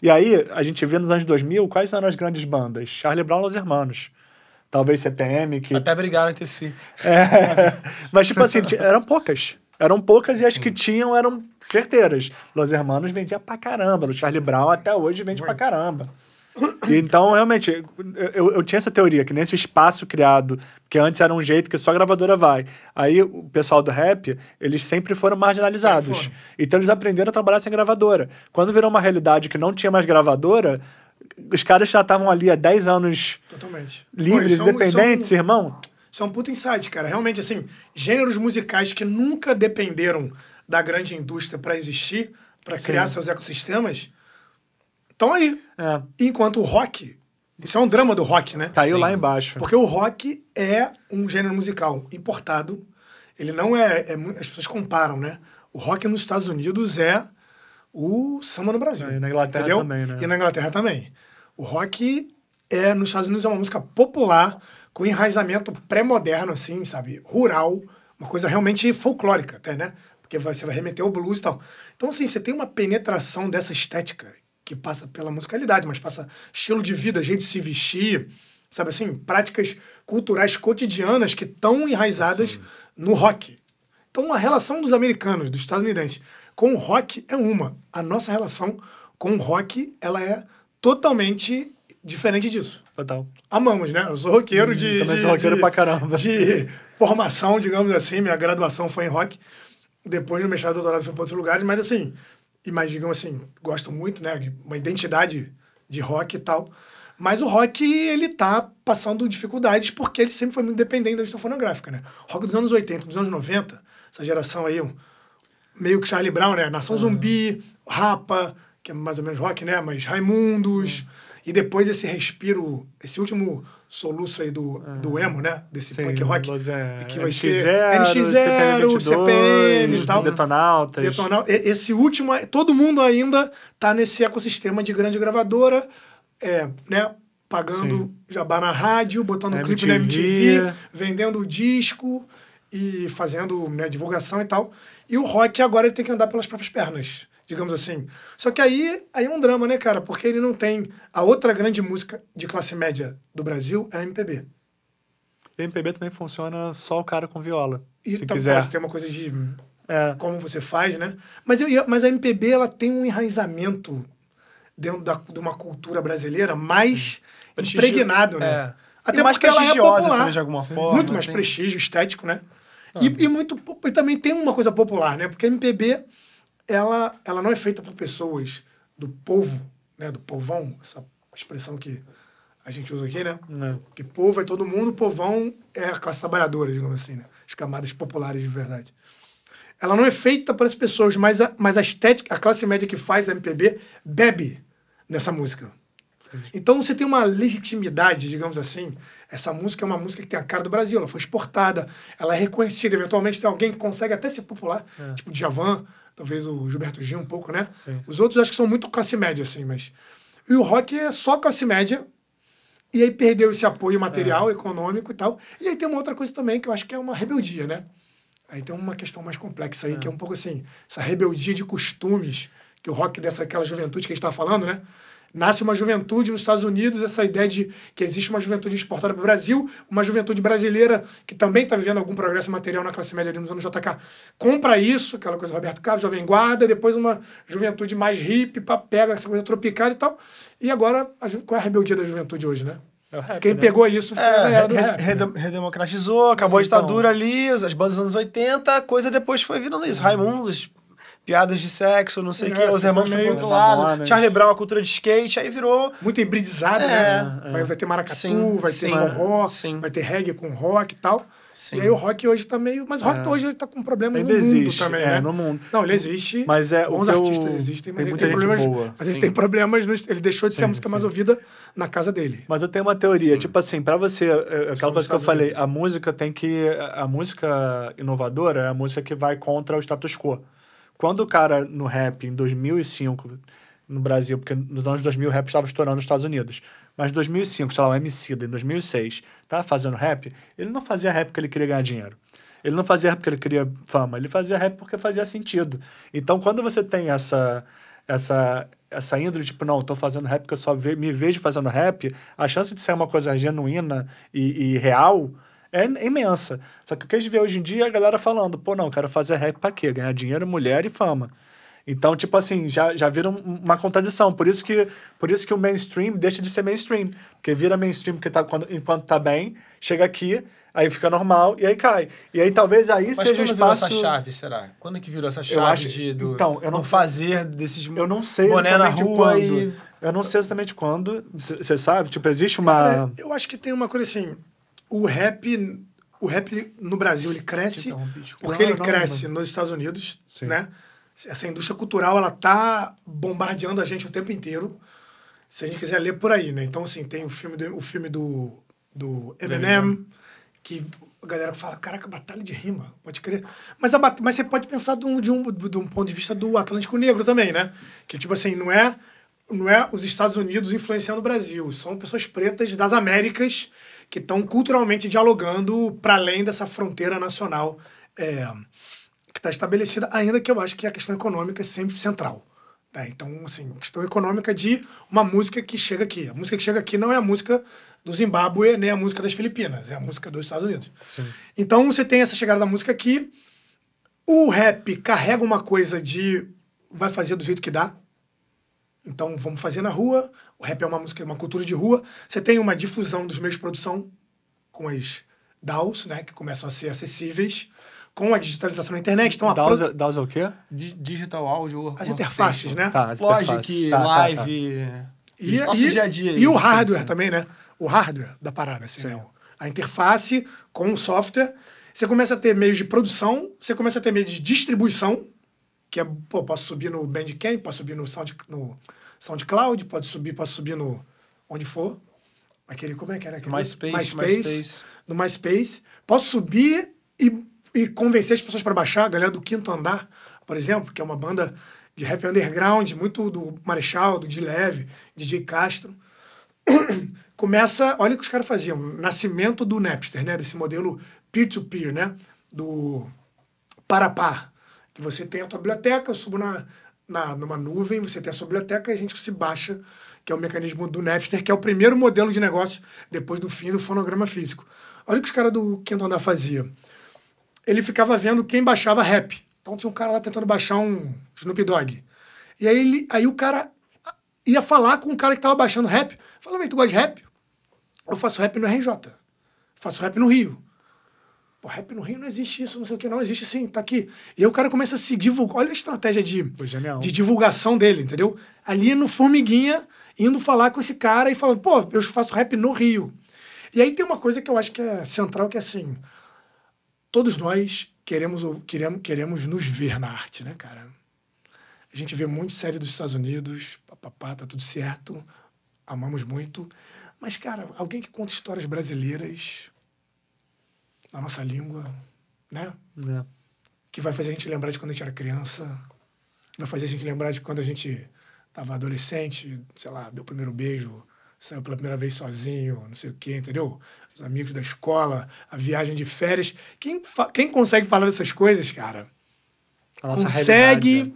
E aí, a gente vê nos anos 2000, quais eram as grandes bandas? Charlie Brown e Los Hermanos. Talvez CPM, que... Até brigaram entre si. Mas, tipo assim, eram poucas. Eram poucas e as que tinham eram certeiras. Los Hermanos vendia pra caramba. O Charlie Brown até hoje vende pra caramba. E então, realmente, eu tinha essa teoria, que nesse espaço criado, que antes era um jeito que só a gravadora vai. Aí o pessoal do rap, eles sempre foram marginalizados. Então eles aprenderam a trabalhar sem gravadora. Quando virou uma realidade que não tinha mais gravadora, os caras já estavam ali há 10 anos livres, independentes, irmão. Isso é um puta insight, cara. Realmente, assim, gêneros musicais que nunca dependeram da grande indústria para existir, para criar seus ecossistemas, estão aí. Enquanto o rock, isso é um drama do rock, né? Caiu lá embaixo. Porque o rock é um gênero musical importado. Ele não é... as pessoas comparam, né? O rock nos Estados Unidos é o samba no Brasil. E na Inglaterra também, né? E na Inglaterra também. O rock nos Estados Unidos é uma música popular, com enraizamento pré-moderno, assim, sabe? Rural, uma coisa realmente folclórica até, né? Porque você vai remeter ao blues e tal. Então, assim, você tem uma penetração dessa estética que passa pela musicalidade, mas passa estilo de vida, jeito de se vestir, sabe assim? Práticas culturais cotidianas que estão enraizadas no rock. Então, a relação dos americanos, dos estadunidenses, com o rock é uma. A nossa relação com o rock, ela é totalmente diferente disso. Total. Amamos, né? Eu sou roqueiro roqueiro pra caramba. De formação, digamos assim. Minha graduação foi em rock. Depois no mestrado e doutorado fui para outros lugares. Mas assim, digamos assim, gosto muito, né? De uma identidade de rock e tal. Mas o rock, ele tá passando dificuldades porque ele sempre foi muito dependente da indústria fonográfica, né? Rock dos anos 80, dos anos 90, essa geração aí, meio que Charlie Brown, né? Nação Zumbi, Rapa, que é mais ou menos rock, né? Mas Raimundos... E depois esse respiro, esse último soluço aí do emo, né? Desse punk rock. Que vai ser NX0, CPM e tal. Detonautas. Esse último, todo mundo ainda tá nesse ecossistema de grande gravadora, né? Pagando jabá na rádio, botando clipe na MTV, vendendo disco e fazendo, né, divulgação e tal. E o rock agora ele tem que andar pelas próprias pernas, digamos assim. Só que aí é um drama, né, cara? Porque ele não tem... A outra grande música de classe média do Brasil é a MPB. E a MPB também funciona só o cara com viola, e se quiser. Parece ter uma coisa de como você faz, né? Mas a MPB, ela tem um enraizamento dentro de uma cultura brasileira mais impregnado, né? Até mais porque ela é popular. De alguma forma. Muito mais prestígio estético, né? E também tem uma coisa popular, né? Porque a MPB... Ela não é feita por pessoas do povo, né? Do povão, essa expressão que a gente usa aqui, né? Que povo é todo mundo, povão é a classe trabalhadora, digamos assim, né? As camadas populares de verdade. Ela não é feita para as pessoas, mas a estética, a classe média que faz a MPB bebe nessa música. Então você tem uma legitimidade, digamos assim. Essa música é uma música que tem a cara do Brasil, ela foi exportada, ela é reconhecida, eventualmente tem alguém que consegue até ser popular, tipo Djavan, talvez o Gilberto Gil um pouco, né? Sim. Os outros acho que são muito classe média, assim, mas... E o rock é só classe média, e aí perdeu esse apoio material, econômico e tal. E aí tem uma outra coisa também que eu acho que é uma rebeldia, né? Aí tem uma questão mais complexa aí, que é um pouco assim, essa rebeldia de costumes, que o rock aquela juventude que a gente estava falando, né? Nasce uma juventude nos Estados Unidos, essa ideia de que existe uma juventude exportada para o Brasil, uma juventude brasileira que também está vivendo algum progresso material na classe média ali nos anos JK, compra isso, aquela coisa Roberto Carlos, Jovem Guarda, depois uma juventude mais hippie, pega essa coisa tropical e tal. E agora, qual é a rebeldia da juventude hoje, né? É o rap, Quem né? pegou isso foi a galera do rap. Redemocratizou, acabou a Então. ditadura ali, as bandas dos anos 80, a coisa depois foi virando isso. Raimundos, piadas de sexo, não sei o quê, os ficou irmãos foram meio pro outro lado, Mamonas. Charlie Brown, a cultura de skate, aí virou... Muito hibridizado, né? Vai ter maracatu, Sim, vai sim, ter forró, sim. vai ter reggae com rock e tal. Sim. E aí o rock hoje tá meio... Mas o rock hoje ele tá com problemas Ainda no mundo existe, também, é, né? no mundo. Não, ele existe, Mas é o bons que eu- artistas existem, mas tem ele muita tem gente problemas... boa. Mas ele Sim. tem problemas... Ele deixou de ser a Sim, música sim. mais ouvida na casa dele. Mas eu tenho uma teoria, Sim. tipo assim, pra você, aquela São coisa que eu dos falei, Estados a música tem que... A música inovadora é a música que vai contra o status quo. Quando o cara, no rap, em 2005, no Brasil, porque nos anos 2000 o rap estava estourando nos Estados Unidos, mas em 2005, sei lá, o Emicida, em 2006, tava fazendo rap, ele não fazia rap porque ele queria ganhar dinheiro. Ele não fazia rap porque ele queria fama, ele fazia rap porque fazia sentido. Então, quando você tem essa índole, tipo, não, tô fazendo rap porque eu só me vejo fazendo rap, a chance de ser uma coisa genuína e real é imensa. Só que o que a gente vê hoje em dia é a galera falando, pô, não, quero fazer rap pra quê? Ganhar dinheiro, mulher e fama. Então, tipo assim, já vira uma contradição. Por isso que o mainstream deixa de ser mainstream. Porque vira mainstream porque enquanto tá bem, chega aqui, aí fica normal e aí cai. E aí talvez aí Mas seja o quando virou espaço... essa chave, será? Quando que virou essa chave acho- do então, eu não- fazer desses Eu não sei boné na exatamente rua quando. e... Eu não sei exatamente quando. Você sabe? Tipo, existe uma... Cara, eu acho que tem uma coisa assim... O rap no Brasil, ele cresce porque Não, ele não, cresce nos Estados Unidos, Sim. né? Essa indústria cultural, ela tá bombardeando a gente o tempo inteiro. Se a gente quiser ler por aí, né? Então, assim, tem o filme do Eminem, que a galera fala, caraca, batalha de rima, pode crer. Mas você pode pensar de um ponto de vista do Atlântico Negro também, né? Que, tipo assim, não é os Estados Unidos influenciando o Brasil, são pessoas pretas das Américas que estão culturalmente dialogando para além dessa fronteira nacional que está estabelecida, ainda que eu acho que a questão econômica é sempre central. Né? Então, assim, questão econômica de uma música que chega aqui. A música que chega aqui não é a música do Zimbábue, nem a música das Filipinas, é a música dos Estados Unidos. Sim. Então, você tem essa chegada da música aqui, o rap carrega uma coisa de vai fazer do jeito que dá. Então, vamos fazer na rua. O rap é uma música, uma cultura de rua. Você tem uma difusão dos meios de produção com as DAWs, né, que começam a ser acessíveis, com a digitalização da internet. Então, DAWs é o quê? Digital Audio as interfaces, né? Tá, as Logic, interfaces. Live... Nosso dia a dia. E o isso, hardware assim. também, né? O hardware da parada, assim, né? A interface com o software. Você começa a ter meios de produção, você começa a ter meios de distribuição, que é, pô, posso subir no Bandcamp, posso subir no SoundCloud, posso subir no onde for. Aquele, como é que era? Aquele MySpace. No MySpace. Posso subir e convencer as pessoas para baixar. A galera do Quinto Andar, por exemplo, que é uma banda de rap underground, muito do Marechal, do D-Leve, DJ Castro. Começa, olha o que os caras faziam, nascimento do Napster, né? Desse modelo peer-to-peer, né? Do par a par. Que você tem a tua biblioteca, eu subo numa nuvem, você tem a sua biblioteca e a gente se baixa, que é o mecanismo do Napster, que é o primeiro modelo de negócio depois do fim do fonograma físico. Olha o que os caras do Quinto Andar faziam. Ele ficava vendo quem baixava rap. Então tinha um cara lá tentando baixar um Snoop Dogg. E aí o cara ia falar com o cara que tava baixando rap. Falou, velho, tu gosta de rap? Eu faço rap no RJ. Faço rap no Rio. Pô, rap no Rio não existe isso, não sei o que, não existe sim, tá aqui. E aí o cara começa a se divulgar. Olha a estratégia de divulgação dele, entendeu? Ali no Formiguinha, indo falar com esse cara e falando, pô, eu faço rap no Rio. E aí tem uma coisa que eu acho que é central, que é assim, todos nós queremos nos ver na arte, né, cara? A gente vê muito série dos Estados Unidos, papapá, tá tudo certo, amamos muito. Mas, cara, alguém que conta histórias brasileiras na nossa língua, né? É. Que vai fazer a gente lembrar de quando a gente era criança, vai fazer a gente lembrar de quando a gente estava adolescente, sei lá, deu o primeiro beijo, saiu pela primeira vez sozinho, não sei o quê, entendeu? Os amigos da escola, a viagem de férias. Quem consegue falar dessas coisas, cara, A nossa consegue realidade.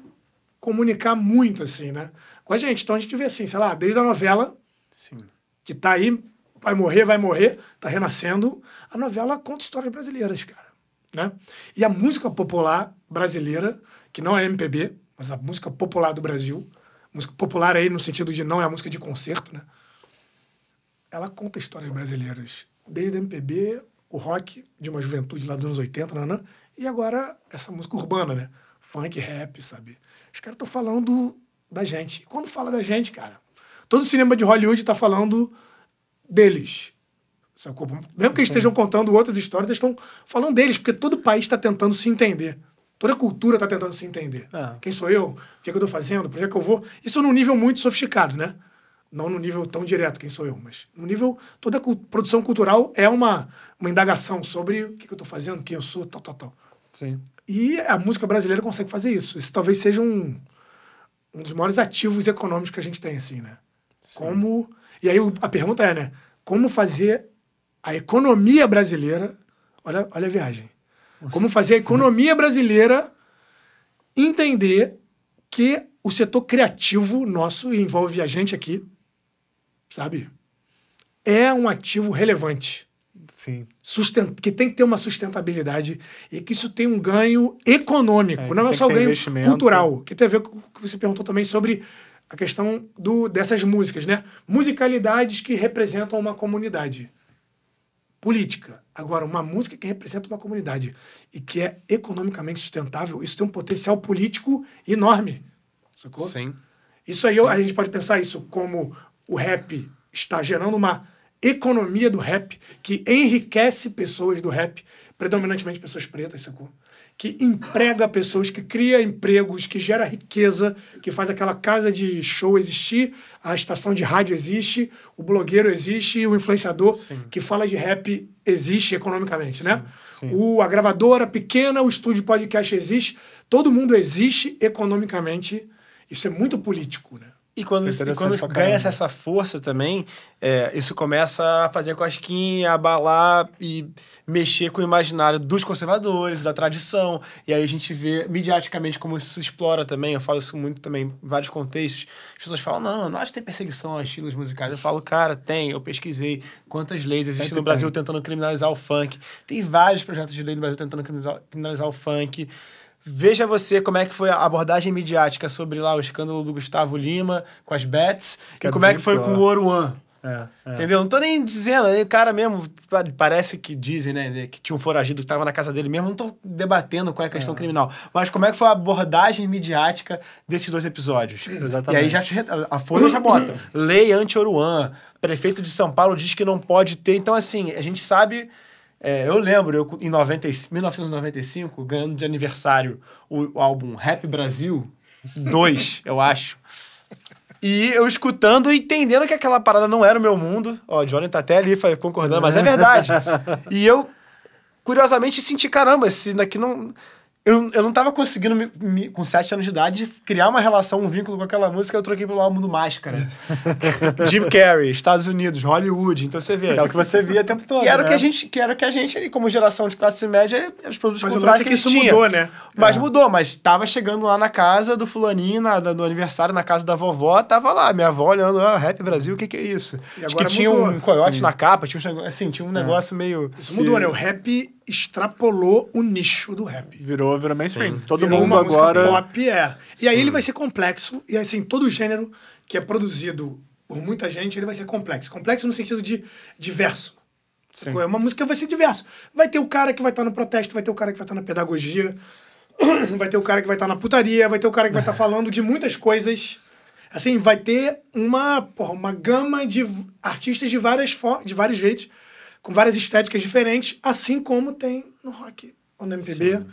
comunicar muito, assim, né? Com a gente. Então a gente vê assim, sei lá, desde a novela, Sim. que tá aí, vai morrer, tá renascendo. A novela conta histórias brasileiras, cara, né? E a música popular brasileira, que não é MPB, mas a música popular do Brasil, música popular aí no sentido de não é a música de concerto, né? Ela conta histórias brasileiras. Desde a MPB, o rock de uma juventude lá dos anos 80, né? E agora essa música urbana, né? Funk, rap, sabe? Os caras estão falando da gente. Quando fala da gente, cara, todo cinema de Hollywood está falando deles. Sacou? Mesmo que eles estejam contando outras histórias, eles estão falando deles, porque todo país está tentando se entender. Toda cultura está tentando se entender. Quem sou eu? O que eu estou fazendo? Para onde é que eu vou? Isso num nível muito sofisticado, né? Não no nível tão direto, quem sou eu, mas no nível... Toda a produção cultural é uma indagação sobre o que eu estou fazendo, quem eu sou, tal. Sim. E a música brasileira consegue fazer isso. Isso talvez seja um dos maiores ativos econômicos que a gente tem, assim, né? Como... E aí a pergunta é, né? Como fazer a economia brasileira... Olha a viagem. Como fazer a economia brasileira entender que o setor criativo nosso, e envolve a gente aqui, sabe? É um ativo relevante. Sim. Que tem que ter uma sustentabilidade e que isso tem um ganho econômico, não é só um ganho cultural, que tem a ver com o que você perguntou também sobre a questão dessas músicas, né? Musicalidades que representam uma comunidade política. Agora, uma música que representa uma comunidade e que é economicamente sustentável, isso tem um potencial político enorme, sacou? Sim. Isso aí, a gente pode pensar isso como o rap está gerando uma economia do rap que enriquece pessoas do rap, predominantemente pessoas pretas, sacou? Que emprega pessoas, que cria empregos, que gera riqueza, que faz aquela casa de show existir, a estação de rádio existe, o blogueiro existe, o influenciador que fala de rap existe economicamente, né? Sim. A gravadora pequena, o estúdio podcast existe, todo mundo existe economicamente. Isso é muito político, né? E quando ganha essa força também, isso começa a fazer cosquinha, abalar e mexer com o imaginário dos conservadores, da tradição. E aí a gente vê midiaticamente como isso se explora também. Eu falo isso muito também em vários contextos. As pessoas falam, não acho que tem perseguição a estilos musicais. Eu falo, cara, tem. Eu pesquisei quantas leis existem no Brasil tentando criminalizar o funk. Tem vários projetos de lei no Brasil tentando criminalizar o funk. Veja você como é que foi a abordagem midiática sobre lá o escândalo do Gustavo Lima com as Bets e como é que foi com o Oruan. Entendeu? Não tô nem dizendo, o cara mesmo, parece que dizem, né, que tinha um foragido que tava na casa dele mesmo, não tô debatendo qual é a questão criminal, mas como é que foi a abordagem midiática desses 2 episódios. Exatamente. E aí a Folha já bota, lei anti-Oruan, prefeito de São Paulo diz que não pode ter, então assim, a gente sabe... eu lembro, em 1995, ganhando de aniversário o álbum Rap Brasil 2, eu acho. E eu escutando e entendendo que aquela parada não era o meu mundo. Ó, o Johnny tá até ali concordando, mas é verdade. E eu, curiosamente, senti, caramba, esse daqui não... Eu não tava conseguindo, com 7 anos de idade, criar uma relação, um vínculo com aquela música. Eu troquei pelo álbum do Máscara. Jim Carrey, Estados Unidos, Hollywood. Então você vê. É o que você via o tempo todo, E era o né? que a gente, ali, como geração de classe média, os produtos Mas o culturais lance é que a isso gente tinha. mudou, né? Mas mudou, mas tava chegando lá na casa do fulaninho, no aniversário, na casa da vovó, tava lá, minha avó olhando, Rap Brasil, o que é isso? E Acho agora que tinha mudou. um coiote na capa, tinha um negócio meio... Isso mudou, né? O rap extrapolou o nicho do rap. Virou mainstream. Todo Virou mundo uma música agora... pop, E aí ele vai ser complexo, e assim, todo gênero que é produzido por muita gente, ele vai ser complexo. Complexo no sentido de diverso. Sim. É uma música que vai ser diverso. Vai ter o cara que vai estar no protesto, vai ter o cara que vai estar na pedagogia, vai ter o cara que vai estar na putaria, vai ter o cara que vai estar falando de muitas coisas. Assim, vai ter uma gama de artistas de vários jeitos, com várias estéticas diferentes, assim como tem no rock, ou no MPB,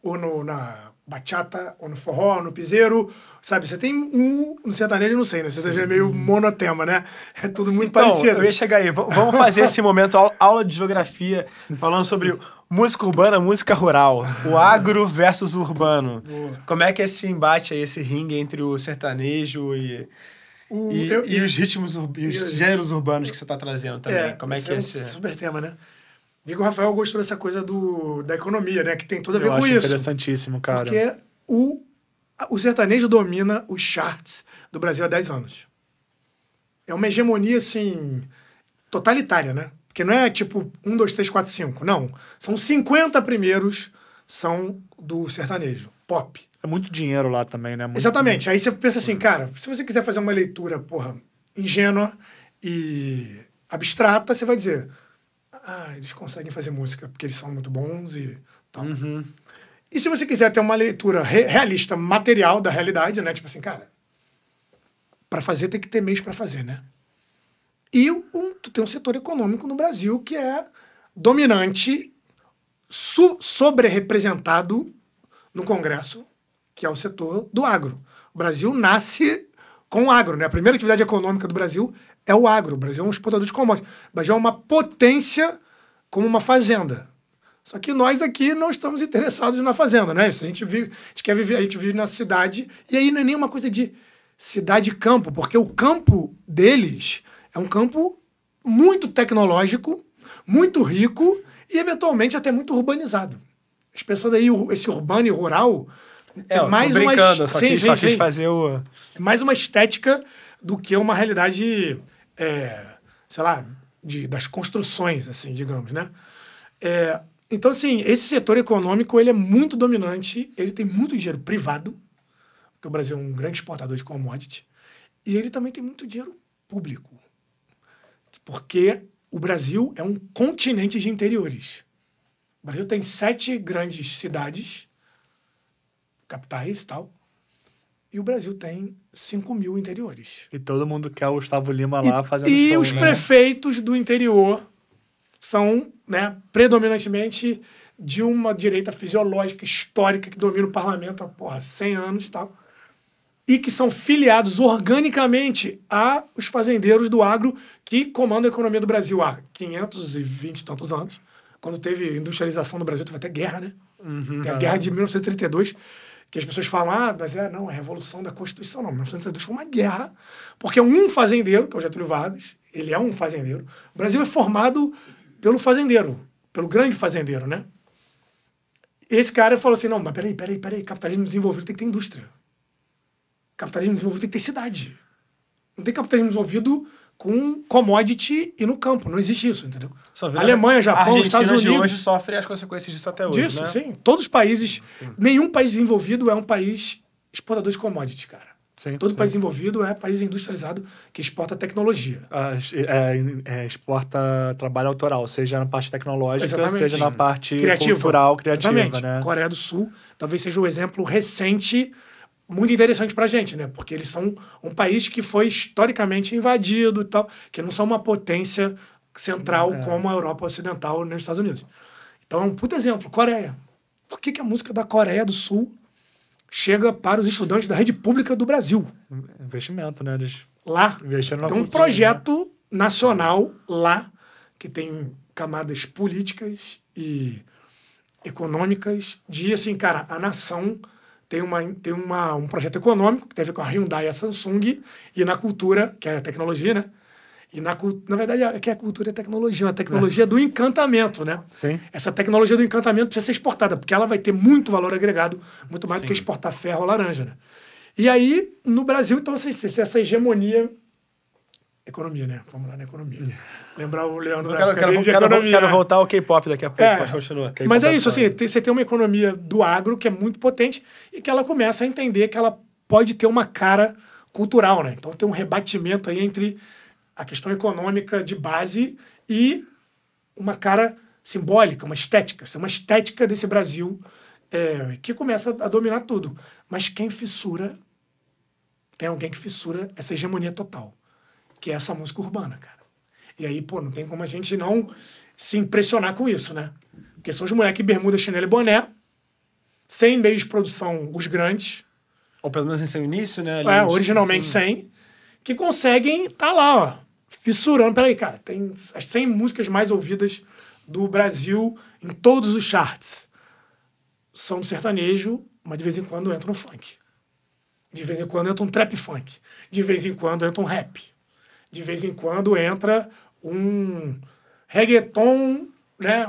ou na bachata, ou no forró, ou no piseiro, sabe? Você tem no sertanejo, não sei, né? Sertanejo é meio monotema, né? É tudo muito parecido. Eu ia chegar aí. Vamos fazer esse momento, aula de geografia, falando sobre música urbana, música rural. O agro versus o urbano. Boa. Como é que é esse embate aí, esse ringue entre o sertanejo E os ritmos, e os gêneros urbanos que você tá trazendo também. Como é que é esse... super tema, né? Vi que o Rafael gostou dessa coisa da economia, né? Que tem tudo a ver Eu com acho isso. interessantíssimo, cara. Porque o sertanejo domina os charts do Brasil há 10 anos. É uma hegemonia, assim, totalitária, né? Porque não é tipo 1, 2, 3, 4, 5. Não. São 50 primeiros são do sertanejo, pop. É muito dinheiro lá também, né? Muito... Exatamente. Aí você pensa assim, cara, se você quiser fazer uma leitura, porra, ingênua e abstrata, você vai dizer, eles conseguem fazer música porque eles são muito bons e tal. Uhum. E se você quiser ter uma leitura realista, material da realidade, né? Tipo assim, cara, para fazer tem que ter meios para fazer, né? E tu tem um setor econômico no Brasil que é dominante, sobre-representado no Congresso, que é o setor do agro. O Brasil nasce com o agro, né? A primeira atividade econômica do Brasil é o agro. O Brasil é um exportador de commodities. O Brasil é uma potência como uma fazenda. Só que nós aqui não estamos interessados na fazenda, não é isso? A gente quer viver, a gente vive na cidade, e aí não é nenhuma coisa de cidade e campo, porque o campo deles é um campo muito tecnológico, muito rico e, eventualmente, até muito urbanizado. Pensando aí, esse urbano e rural é mais uma... Só quis fazer o... É mais uma estética do que uma realidade, sei lá, das construções, assim, digamos, né? Então, assim, esse setor econômico, ele é muito dominante, ele tem muito dinheiro privado, porque o Brasil é um grande exportador de commodity, e ele também tem muito dinheiro público, porque o Brasil é um continente de interiores. O Brasil tem 7 grandes cidades, capitais e tal, e o Brasil tem 5.000 interiores. E todo mundo quer o Gustavo Lima lá fazendo show, e os prefeitos do interior são, né, predominantemente de uma direita fisiológica, histórica, que domina o parlamento há 100 anos e tal, e que são filiados organicamente aos fazendeiros do agro que comandam a economia do Brasil há 520 e tantos anos. Quando teve industrialização no Brasil, teve até guerra, né? Tem a guerra de 1932, que as pessoas falam, mas é a revolução da Constituição. Não, 1932 foi uma guerra, porque um fazendeiro, que é o Getúlio Vargas, ele é um fazendeiro. O Brasil é formado pelo fazendeiro, pelo grande fazendeiro, né? Esse cara falou assim, não, mas peraí, capitalismo desenvolvido tem que ter indústria. Capitalismo desenvolvido tem que ter cidade. Não tem capitalismo desenvolvido com commodity e no campo. Não existe isso, entendeu? Alemanha, Japão, Estados Unidos... hoje sofre as consequências disso até hoje, disso, né? Sim. Todos os países... Sim. Nenhum país desenvolvido é um país exportador de commodity, cara. Sim, Todo país desenvolvido é país industrializado que exporta tecnologia. Exporta trabalho autoral, seja na parte tecnológica, exatamente, seja na parte criativa. cultural, criativa, exatamente, né? Coreia do Sul talvez seja um exemplo recente muito interessante pra gente, né? Porque eles são um país que foi historicamente invadido e tal, que não são uma potência central como a Europa Ocidental nos Estados Unidos. Então é um puto exemplo, Coreia. Por que a música da Coreia do Sul chega para os estudantes da rede pública do Brasil? Investimento, né? Eles lá. Investindo na tem um cultura, projeto né? nacional lá, que tem camadas políticas e econômicas, de assim, cara, a nação tem um projeto econômico que tem a ver com a Hyundai e a Samsung, e na cultura, que é a tecnologia, né? E na verdade, é que a cultura é tecnologia, uma tecnologia do encantamento, né? Sim. Essa tecnologia do encantamento precisa ser exportada, porque ela vai ter muito valor agregado, muito mais do que exportar ferro ou laranja, né? E aí, no Brasil, então, essa hegemonia... Economia, né? Vamos lá na economia. Lembrar o Leandro da quero voltar ao K-pop daqui a pouco, pode continuar. Mas é isso, assim, você tem uma economia do agro que é muito potente e que ela começa a entender que ela pode ter uma cara cultural, né? Então tem um rebatimento aí entre a questão econômica de base e uma cara simbólica, uma estética desse Brasil que começa a dominar tudo. Mas tem alguém que fissura essa hegemonia total, que é essa música urbana, cara. E aí, não tem como a gente não se impressionar com isso, né? Porque são os moleques bermuda, chinelo e boné, sem meios de produção, os grandes. Ou pelo menos em seu início, né? Originalmente sem. Que conseguem lá, ó, fissurando. Peraí, cara, tem as 100 músicas mais ouvidas do Brasil em todos os charts. São do sertanejo, mas de vez em quando entra no funk. De vez em quando entra um trap funk. De vez em quando entra um rap. De vez em quando entra um reggaeton, né?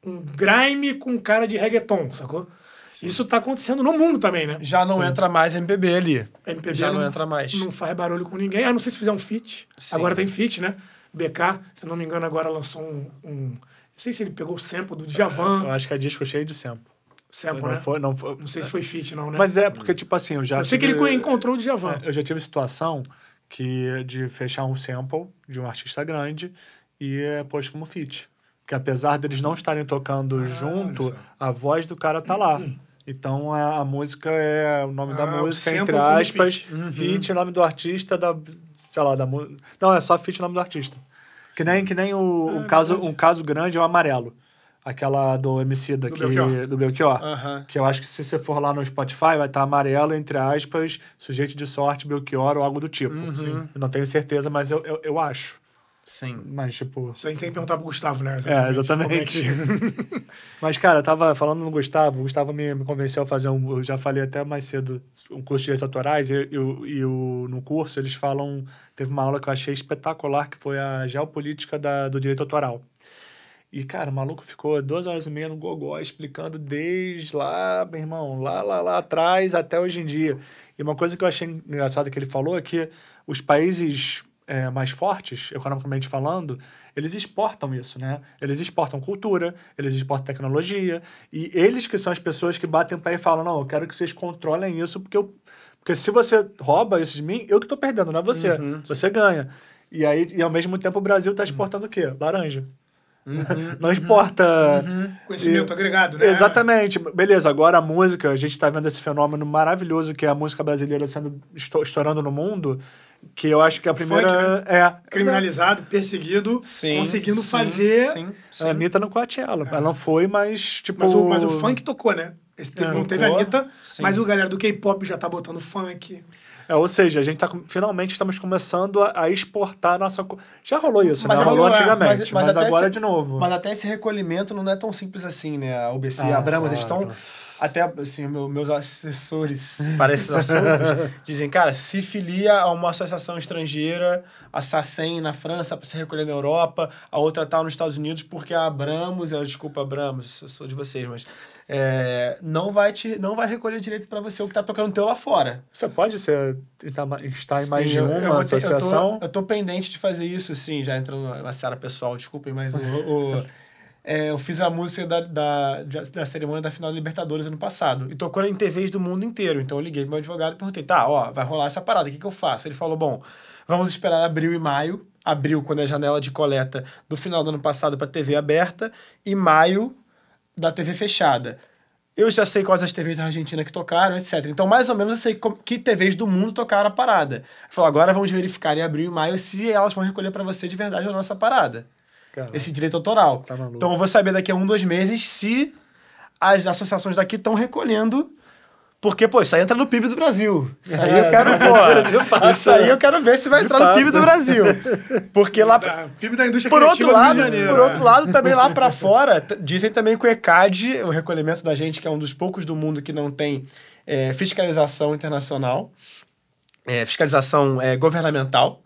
Um grime com cara de reggaeton, sacou? Sim. Isso tá acontecendo no mundo também, né? Já não entra mais MPB ali. MPB já não entra mais. Não faz barulho com ninguém. Ah, não sei se fizer um feat. Sim. Agora tem feat, né? BK, se não me engano, agora lançou Não sei se ele pegou o sample do Djavan. Eu acho que é disco cheio de sample. Sample, não né? Não sei se foi feat, não, né? Mas é porque, tipo assim, eu sei que ele encontrou o Djavan. Eu já tive situação de fechar um sample de um artista grande e é posto como feat. Que apesar deles não estarem tocando junto, a voz do cara tá lá. Então a música é o nome da música, entre aspas, feat, o nome do artista, sei lá, não, é só feat o nome do artista. Que nem um caso grande é o Amarelo. Aquela do Emicida, do Belchior. Que eu acho que se você for lá no Spotify, vai estar Amarelo, entre aspas, Sujeito de Sorte, Belchior ou algo do tipo. Eu não tenho certeza, mas eu acho. Sim. Mas, tipo... Isso aí tem que perguntar pro Gustavo, né? Exatamente. Mas, cara, eu tava falando no Gustavo, o Gustavo me convenceu a fazer eu já falei até mais cedo, um curso de direitos autorais, no curso eles falam, teve uma aula que eu achei espetacular, que foi a geopolítica do direito autoral. E, cara, o maluco ficou 2h30 no gogó explicando desde lá, meu irmão, lá atrás até hoje em dia. E uma coisa que eu achei engraçada que ele falou é que os países mais fortes, economicamente falando, eles exportam isso, né? Eles exportam cultura, eles exportam tecnologia, e eles que são as pessoas que batem o pé e falam, não, eu quero que vocês controlem isso, porque se você rouba isso de mim, eu que tô perdendo, não é você. Você ganha. E ao mesmo tempo o Brasil tá exportando o quê? Laranja. Não exporta... Conhecimento agregado, né? Exatamente. Beleza, agora a música, a gente está vendo esse fenômeno maravilhoso que é a música brasileira sendo estourando no mundo, que eu acho que a primeira... Funk, né? Criminalizado, perseguido, conseguindo fazer... A Anitta no Coachella. Ela não foi, mas tipo... Mas o funk tocou, né? Não teve a Anitta, mas o galera do K-pop já tá botando funk... Ou seja, a gente finalmente estamos começando a exportar a nossa... Já rolou isso, né? Rolou antigamente, mas agora de novo. Mas até esse recolhimento não é tão simples assim, né? A UBC, a Brahma, eles estão... Até, assim, meus assessores para esses assuntos dizem, cara, se filia a uma associação estrangeira, a SACEM na França, para se recolher na Europa, a outra tal nos Estados Unidos, porque a Abramos, desculpa, Abramos, eu sou de vocês, mas não vai recolher direito para você o que tá tocando teu lá fora. Você pode estar em mais de uma associação? Eu tô pendente de fazer isso, assim, já entrando na seara pessoal, desculpem, mas eu fiz a música da cerimônia da final da Libertadores ano passado. E tocou em TVs do mundo inteiro. Então eu liguei pro meu advogado e perguntei, vai rolar essa parada, o que eu faço? Ele falou, bom, vamos esperar abril e maio. Abril, quando é a janela de coleta do final do ano passado para TV aberta, e maio da TV fechada. Eu já sei quais as TVs da Argentina que tocaram, etc. Então, mais ou menos, eu sei que TVs do mundo tocaram a parada. Ele falou, agora vamos verificar em abril e maio se elas vão recolher para você de verdade ou não essa parada. Caramba. Esse direito autoral. Tá maluco. Então eu vou saber daqui a 1-2 meses se as associações daqui estão recolhendo, porque, isso aí entra no PIB do Brasil. Isso aí eu quero, isso aí eu quero ver se vai entrar no PIB do Brasil. Porque lá... PIB da indústria por criativa outro lado, do Rio de Janeiro. Por outro lado, também lá para fora, dizem também que o ECAD, o recolhimento da gente, que é um dos poucos do mundo que não tem fiscalização internacional, fiscalização governamental,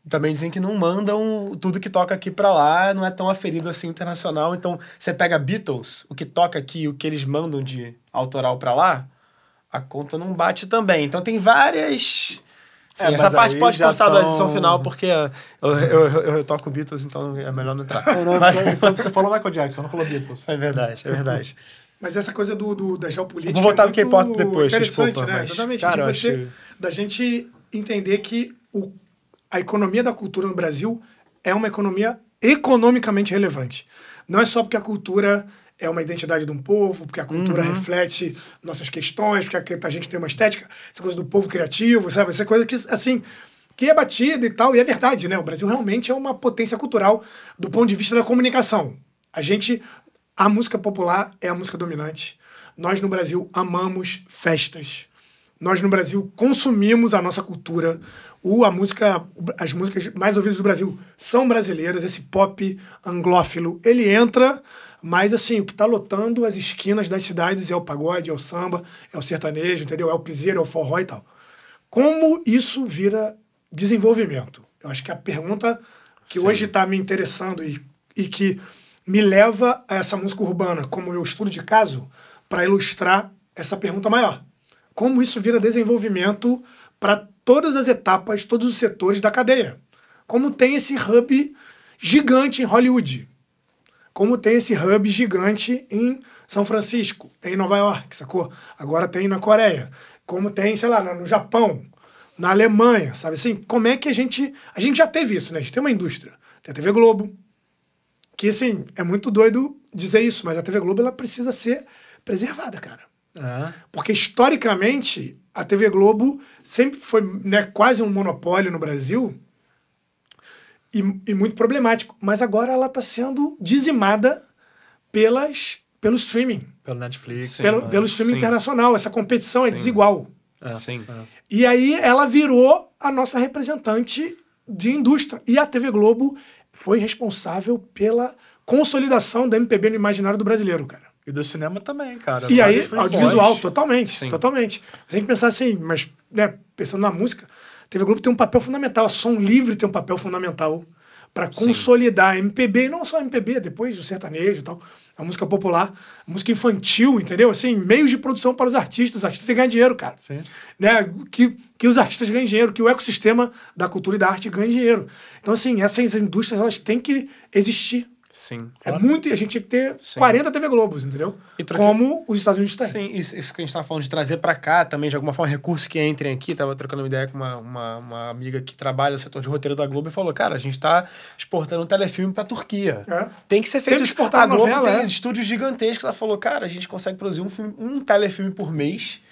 também dizem que não mandam tudo que toca aqui pra lá, não é tão aferido assim internacional. Então, você pega Beatles, o que toca aqui, o que eles mandam de autoral pra lá, a conta não bate também. Então, tem várias... essa parte pode cortar da edição final, porque eu toco Beatles, então é melhor não entrar. Você falou Michael Jackson, não falou Beatles. É verdade. Mas essa coisa da geopolítica... Vou voltar no K-pop depois, interessante, desculpa, né? mas... Exatamente. Cara, da gente entender que a economia da cultura no Brasil é uma economia economicamente relevante. Não é só porque a cultura é uma identidade de um povo, porque a cultura reflete nossas questões, porque a gente tem uma estética, essa coisa do povo criativo, sabe? Essa coisa que, assim, que é batida e tal, e é verdade, né? O Brasil realmente é uma potência cultural do ponto de vista da comunicação. A música popular é a música dominante. Nós, no Brasil, amamos festas. Nós, no Brasil, consumimos a nossa cultura. As músicas mais ouvidas do Brasil são brasileiras. Esse pop anglófilo, ele entra, mas, assim, o que tá lotando as esquinas das cidades é o pagode, é o samba, é o sertanejo, entendeu? É o piseiro, é o forró e tal. Como isso vira desenvolvimento? Eu acho que a pergunta que hoje está me interessando e que me leva a essa música urbana como meu estudo de caso para ilustrar essa pergunta maior. Como isso vira desenvolvimento para todas as etapas, todos os setores da cadeia. Como tem esse hub gigante em Hollywood. Como tem esse hub gigante em São Francisco, em Nova York, sacou? Agora tem na Coreia. Como tem, sei lá, no Japão, na Alemanha, sabe assim? Como é que a gente já teve isso, né? A gente tem uma indústria. Tem a TV Globo, que, assim, é muito doido dizer isso, mas a TV Globo, ela precisa ser preservada, cara. Porque, historicamente, a TV Globo sempre foi, né, quase um monopólio no Brasil e muito problemático. Mas agora ela está sendo dizimada pelo streaming. Pelo Netflix. Pelo streaming internacional. Essa competição é desigual. Sim. E aí ela virou a nossa representante de indústria. E a TV Globo foi responsável pela consolidação da MPB no imaginário do brasileiro, cara. E do cinema também, cara. E aí, audiovisual, totalmente. Sim. Totalmente. A gente tem que pensar assim, mas, né, pensando na música, a TV Globo tem um papel fundamental, a Som Livre tem um papel fundamental para consolidar a MPB, e não só a MPB, depois o sertanejo e tal, a música popular, a música infantil, entendeu? Assim, meios de produção para os artistas têm que ganhar dinheiro, cara. Sim. Né? Que os artistas ganhem dinheiro, que o ecossistema da cultura e da arte ganhe dinheiro. Então, assim, essas indústrias, elas têm que existir. Sim. É muito, e a gente tinha que ter 40 TV Globos, entendeu? Como os Estados Unidos têm. Sim, isso que a gente estava falando de trazer para cá também, de alguma forma, recursos que entrem aqui. Tava trocando uma ideia com uma amiga que trabalha no setor de roteiro da Globo e falou, cara, a gente está exportando um telefilme para a Turquia. Tem que ser feito. Exportar a Globo novela, tem estúdios gigantescos. Ela falou, cara, a gente consegue produzir um telefilme por mês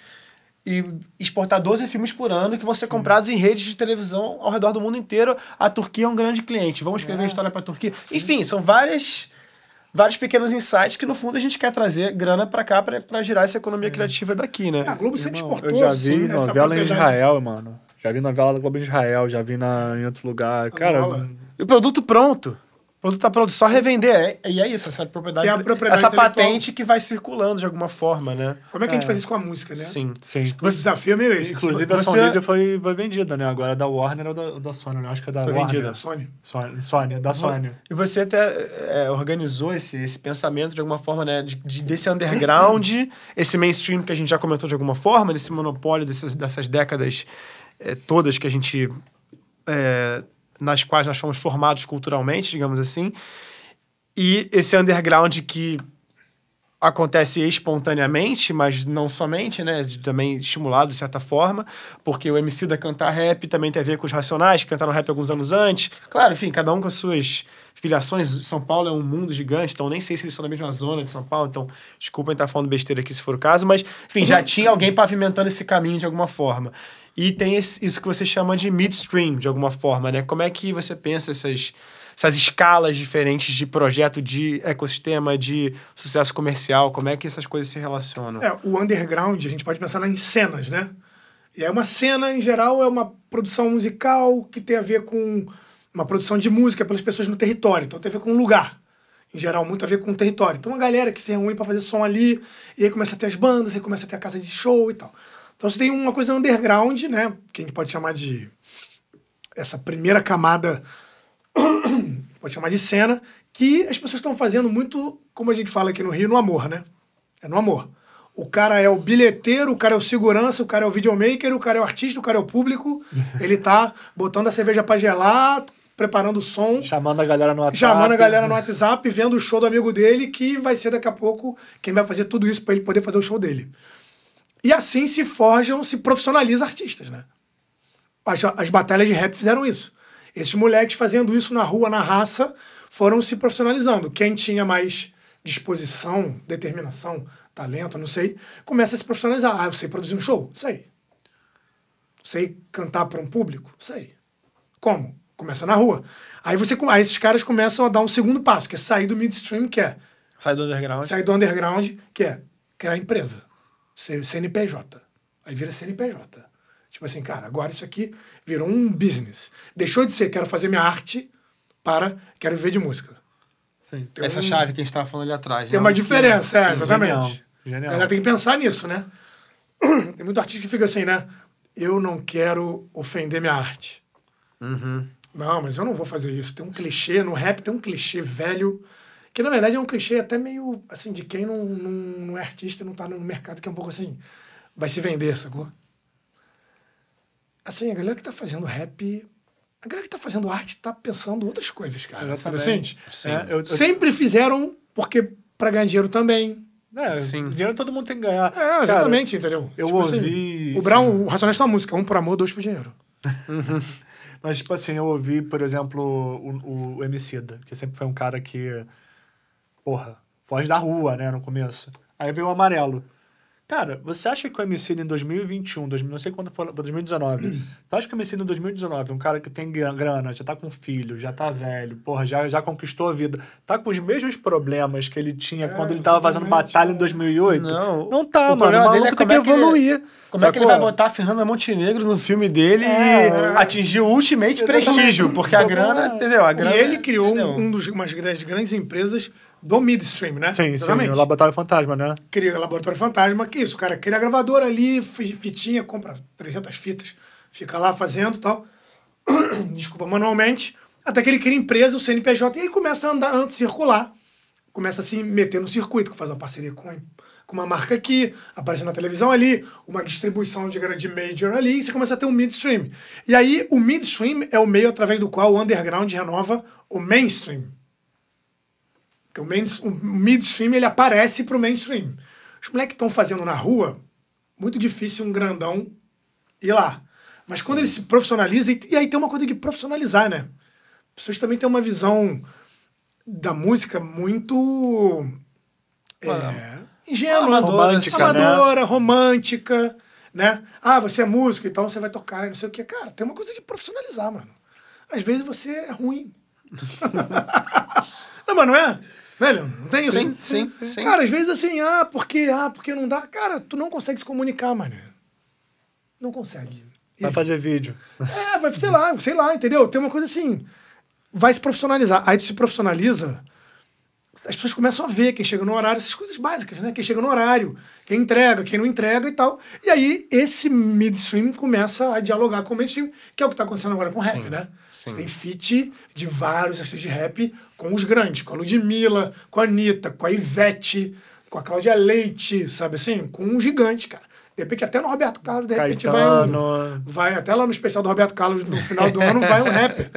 e exportar 12 filmes por ano que vão ser comprados em redes de televisão ao redor do mundo inteiro. A Turquia é um grande cliente. Vamos escrever a história para a Turquia. Enfim, são vários pequenos insights que, no fundo, a gente quer trazer grana pra cá pra girar essa economia criativa daqui, né? A Globo sempre exportou. Eu já vi novela em Israel, mano. Já vi novela da Globo em Israel, já vi em outro lugar. Cara, e o produto pronto. O produto tá pronto, só revender. E é isso, essa propriedade, essa patente que vai circulando de alguma forma, né? Como é que a gente faz isso com a música, né? Sim. O desafio é meio esse. Inclusive, a Sony Livre foi vendida, né? Agora é da Warner ou da Sony, né? Acho que é da Warner. Vendida. Sony. Da Sony. E você até organizou esse pensamento de alguma forma, né? Desse underground, esse mainstream que a gente já comentou de alguma forma, desse monopólio dessas décadas todas que a gente... nas quais nós fomos formados culturalmente, digamos assim, e esse underground que acontece espontaneamente, mas não somente, né, também estimulado de certa forma, porque o Emicida cantar rap também tem a ver com os Racionais, que cantaram rap alguns anos antes. Claro, enfim, cada um com as suas filiações. São Paulo é um mundo gigante, então nem sei se eles são da mesma zona de São Paulo, então desculpem estar falando besteira aqui se for o caso, mas, enfim, já tinha alguém pavimentando esse caminho de alguma forma. E tem isso que você chama de midstream, de alguma forma, né? Como é que você pensa essas escalas diferentes de projeto, de ecossistema, de sucesso comercial? Como é que essas coisas se relacionam? O underground, a gente pode pensar em cenas, né? E aí uma cena, em geral, é uma produção musical que tem a ver com uma produção de música pelas pessoas no território. Então tem a ver com um lugar. Em geral, muito a ver com o território. Então uma galera que se reúne para fazer som ali, e aí começa a ter as bandas, aí começa a ter a casa de show e tal. Então você tem uma coisa underground, né? Que a gente pode chamar de... essa primeira camada, pode chamar de cena, que as pessoas estão fazendo muito, como a gente fala aqui no Rio, no amor, né? É no amor. O cara é o bilheteiro, o cara é o segurança, o cara é o videomaker, o cara é o artista, o cara é o público. Ele tá botando a cerveja pra gelar, preparando o som. Chamando a galera no WhatsApp. Vendo o show do amigo dele, que vai ser daqui a pouco quem vai fazer tudo isso para ele poder fazer o show dele. E assim se profissionaliza artistas, né? As batalhas de rap fizeram isso. Esses moleques fazendo isso na rua, na raça, foram se profissionalizando. Quem tinha mais disposição, determinação, talento, não sei, começa a se profissionalizar. Eu sei produzir um show? Sei. Sei cantar para um público? Sei. Como? Começa na rua. Aí esses caras começam a dar um segundo passo, que é sair do midstream, que é... Sair do underground. Sair do underground, que é criar empresa. CNPJ. Aí vira CNPJ. Tipo assim, cara, agora isso aqui virou um business. Deixou de ser, quero fazer minha arte, para quero viver de música. Sim. Tem Essa chave que a gente tava falando ali atrás. Tem né? uma diferença, Sim, exatamente. genial. A galera tem que pensar nisso, né? Tem muito artista que fica assim, né? Eu não quero ofender minha arte. Uhum. Não, mas eu não vou fazer isso. Tem um clichê, no rap tem um clichê velho, que na verdade é um clichê até meio, assim, de quem não é artista, não tá no mercado, que é um pouco assim, vai se vender, sacou? Assim, a galera que tá fazendo rap, a galera que tá fazendo arte tá pensando outras coisas, cara. Sabe assim? Sim. Sempre fizeram, porque pra ganhar dinheiro também. Sim. Dinheiro todo mundo tem que ganhar. É, exatamente, entendeu? Eu Tipo ouvi... assim, o Brown, o Racionais tem uma música, 1 por amor, 2 por dinheiro. Mas, tipo assim, eu ouvi, por exemplo, o Emicida, que sempre foi um cara que, porra, foge da rua, né, no começo. Aí veio o Amarelo. Cara, você acha que o Emicida em 2021, não sei quando foi, 2019, tu acha que o Emicida em 2019, um cara que tem grana, já tá com filho, já tá velho, porra, já conquistou a vida, tá com os mesmos problemas que ele tinha quando ele tava fazendo batalha em 2008? Não tá, o mano. problema O dele maluco é tem que evoluir. Como é que ele vai botar a Fernanda Montenegro no filme dele e atingir o ultimate prestígio? Porque a grana, entendeu? A grana, e ele criou entendeu? uma das grandes empresas do midstream, né? Sim, exatamente. o Laboratório Fantasma, né? Cria o Laboratório Fantasma, que isso, o cara cria a gravadora ali, fitinha, compra 300 fitas, fica lá fazendo e tal, desculpa, manualmente, até que ele cria empresa, o CNPJ, e aí começa a andar, circular, começa a se meter no circuito, faz uma parceria com uma marca aqui, aparece na televisão ali, uma distribuição de major ali, e você começa a ter um midstream. E aí, o midstream é o meio através do qual o underground renova o mainstream. Porque o midstream, ele aparece pro mainstream. Os moleques estão fazendo na rua, muito difícil um grandão ir lá. Mas quando ele se profissionaliza, e aí tem uma coisa de profissionalizar, né? As pessoas também têm uma visão da música muito ingênua, amadora, romântica, né? Ah, você é músico, então você vai tocar, não sei o quê. Cara, tem uma coisa de profissionalizar, mano. Às vezes você é ruim. Não, mas não é? Velho, não tem isso? Sim. Cara, às vezes assim, porque não dá. Cara, tu não consegue se comunicar, mano. Não consegue. Vai fazer vídeo. Vai, sei lá, entendeu? Tem uma coisa assim, vai se profissionalizar. Aí tu se profissionaliza, as pessoas começam a ver quem chega no horário, essas coisas básicas, né? Quem chega no horário, quem entrega, quem não entrega e tal. E aí esse midstream começa a dialogar com o mainstream, que é o que tá acontecendo agora com o rap, né? Sim. Você tem feat de vários artistas de rap com os grandes, com a Ludmilla, com a Anitta, com a Ivete, com a Cláudia Leite, sabe assim? Com um gigante, cara. De repente até no Roberto Carlos, de repente vai até lá no especial do Roberto Carlos no final do ano, vai um rapper.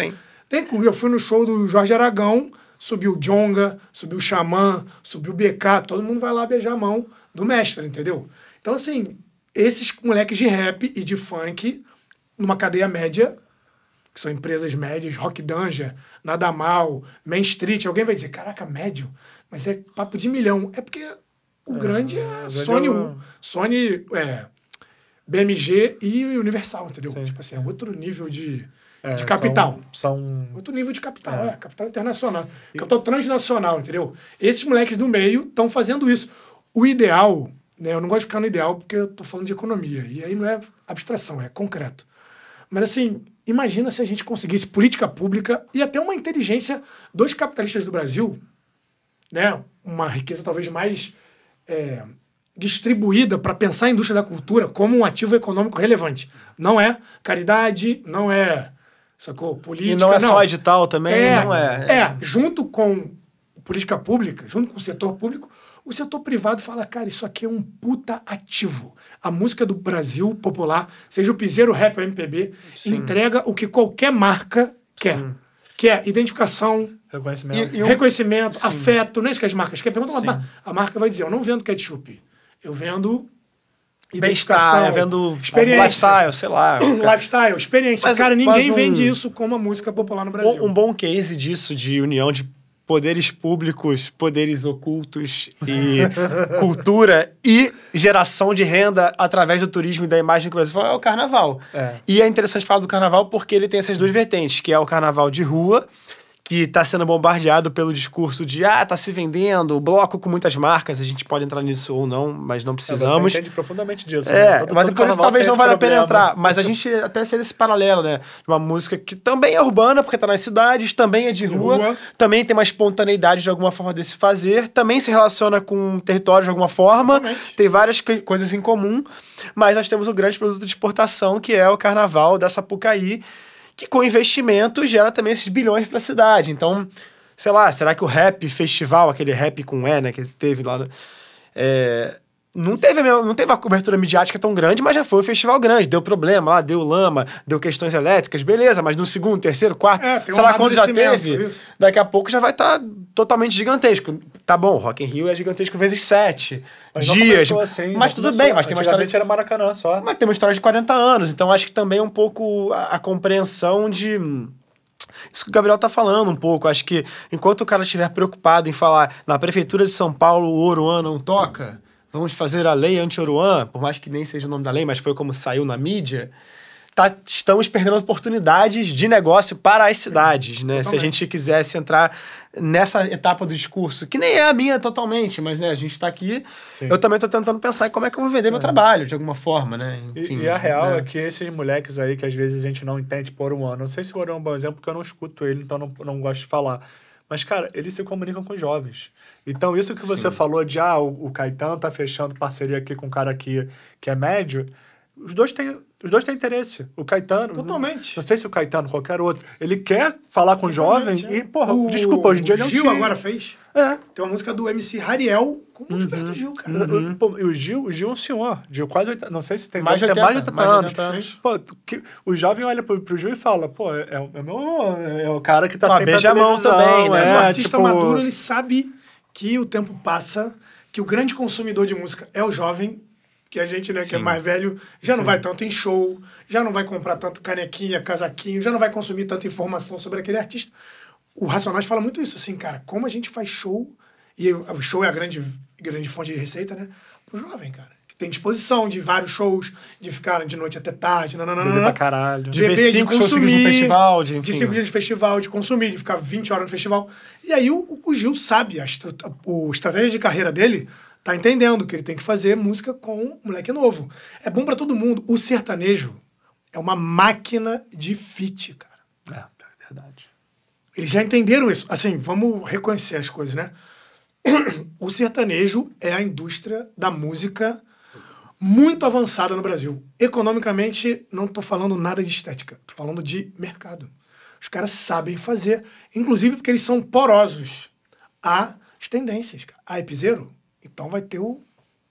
Eu fui no show do Jorge Aragão, subiu o Djonga, subiu o Xamã, subiu o BK, todo mundo vai lá beijar a mão do mestre, entendeu? Então, assim, esses moleques de rap e de funk, numa cadeia média, que são empresas médias, Rock Danger, Nada Mal, Main Street, alguém vai dizer, caraca, médio? Mas é papo de milhão. É porque o grande é Sony, BMG e Universal, entendeu? Sim. Tipo assim, é outro nível de capital. Outro nível de capital, capital internacional. Capital transnacional, entendeu? Esses moleques do meio estão fazendo isso. O ideal, né? Eu não gosto de ficar no ideal porque eu tô falando de economia. E aí não é abstração, é concreto. Mas assim, imagina se a gente conseguisse política pública e até uma inteligência dos capitalistas do Brasil, né? Uma riqueza talvez mais distribuída para pensar a indústria da cultura como um ativo econômico relevante. Não é caridade, não é, sacou? Política. E não é só edital também, não é. Junto com política pública, junto com o setor público, o setor privado fala, cara, isso aqui é um puta ativo. A música do Brasil popular, seja o piseiro, rap ou MPB, entrega o que qualquer marca quer. Que é identificação, reconhecimento, afeto, não é isso que as marcas querem. Pergunta a marca vai dizer, eu não vendo ketchup, eu vendo identificação, eu vendo experiência, lifestyle, sei lá. Lifestyle, experiência. Cara, ninguém vende isso como a música popular no Brasil. Um bom case disso, de união de poderes públicos, poderes ocultos e cultura e geração de renda através do turismo e da imagem que o Brasil é o carnaval. E é interessante falar do carnaval porque ele tem essas duas vertentes, que é o carnaval de rua, que está sendo bombardeado pelo discurso de tá se vendendo, bloco com muitas marcas, a gente pode entrar nisso ou não, mas não precisamos. Você entende profundamente disso. Né? Mas por isso talvez não valha a pena entrar. Mas a gente até fez esse paralelo, né? De uma música que também é urbana, porque tá nas cidades, também é de rua, também tem uma espontaneidade de alguma forma de se fazer, também se relaciona com o território de alguma forma, tem várias coisas em comum, mas nós temos um grande produto de exportação, que é o Carnaval da Sapucaí, que com investimento gera também esses bilhões para a cidade. Então, sei lá, será que o Rap Festival, aquele rap com E, né, que teve lá, não teve a cobertura midiática tão grande, mas já foi um festival grande, deu problema lá, deu lama, deu questões elétricas, beleza, mas no segundo, terceiro, quarto, sei lá quando já teve, daqui a pouco já vai estar totalmente gigantesco. Tá bom, Rock in Rio é gigantesco vezes 7 dias, assim, mas tudo bem, mas tem uma história... era Maracanã só. Mas tem uma história de 40 anos, então acho que também é um pouco a compreensão de... Isso que o Gabriel tá falando um pouco. Acho que enquanto o cara estiver preocupado em falar na Prefeitura de São Paulo o Oruan não toca, vamos fazer a lei anti-Oruan, por mais que nem seja o nome da lei, mas foi como saiu na mídia, estamos perdendo oportunidades de negócio para as cidades, né? Se a gente quisesse entrar nessa etapa do discurso, que nem é a minha totalmente, mas né, a gente está aqui, eu também estou tentando pensar em como é que eu vou vender meu trabalho, de alguma forma, né? Enfim, e a real é que esses moleques aí, que às vezes a gente não entende por Oruan, não sei se o Oruan é um bom exemplo, porque eu não escuto ele, então não gosto de falar. Mas, cara, eles se comunicam com os jovens. Então, isso que você falou de, o Caetano tá fechando parceria aqui com um cara aqui que é médio, os dois têm interesse. O Caetano... Totalmente. Não sei se o Caetano, qualquer outro. Ele quer falar com o jovem e, porra, desculpa, hoje em dia ele é um Gil agora fez. Tem uma música do MC Rariel com o Gilberto Gil, cara. E o Gil é um senhor. Gil quase 80, não sei se tem mais de 80 anos. Pô, o jovem olha pro Gil e fala, pô, é o cara que tá sempre beija a mão também, né? Mas o artista maduro, ele sabe que o tempo passa, que o grande consumidor de música é o jovem, que a gente, né, que é mais velho, já não vai tanto em show, já não vai comprar tanto canequinha, casaquinho, já não vai consumir tanta informação sobre aquele artista. O Racionais fala muito isso, assim, cara, como a gente faz show, e o show é a grande fonte de receita, né, pro jovem, cara, que tem disposição de vários shows, de ficar de noite até tarde, beber pra caralho. De ver 5 shows no festival, de 5 dias de festival, de consumir, de ficar 20 horas no festival. E aí o Gil sabe, a estratégia de carreira dele tá entendendo que ele tem que fazer música com um moleque novo. É bom pra todo mundo. O sertanejo é uma máquina de feat, cara. É verdade. Eles já entenderam isso. Assim, vamos reconhecer as coisas, né? O sertanejo é a indústria da música muito avançada no Brasil. Economicamente, não tô falando nada de estética. Tô falando de mercado. Os caras sabem fazer, inclusive porque eles são porosos às tendências. É piseiro? Então vai ter o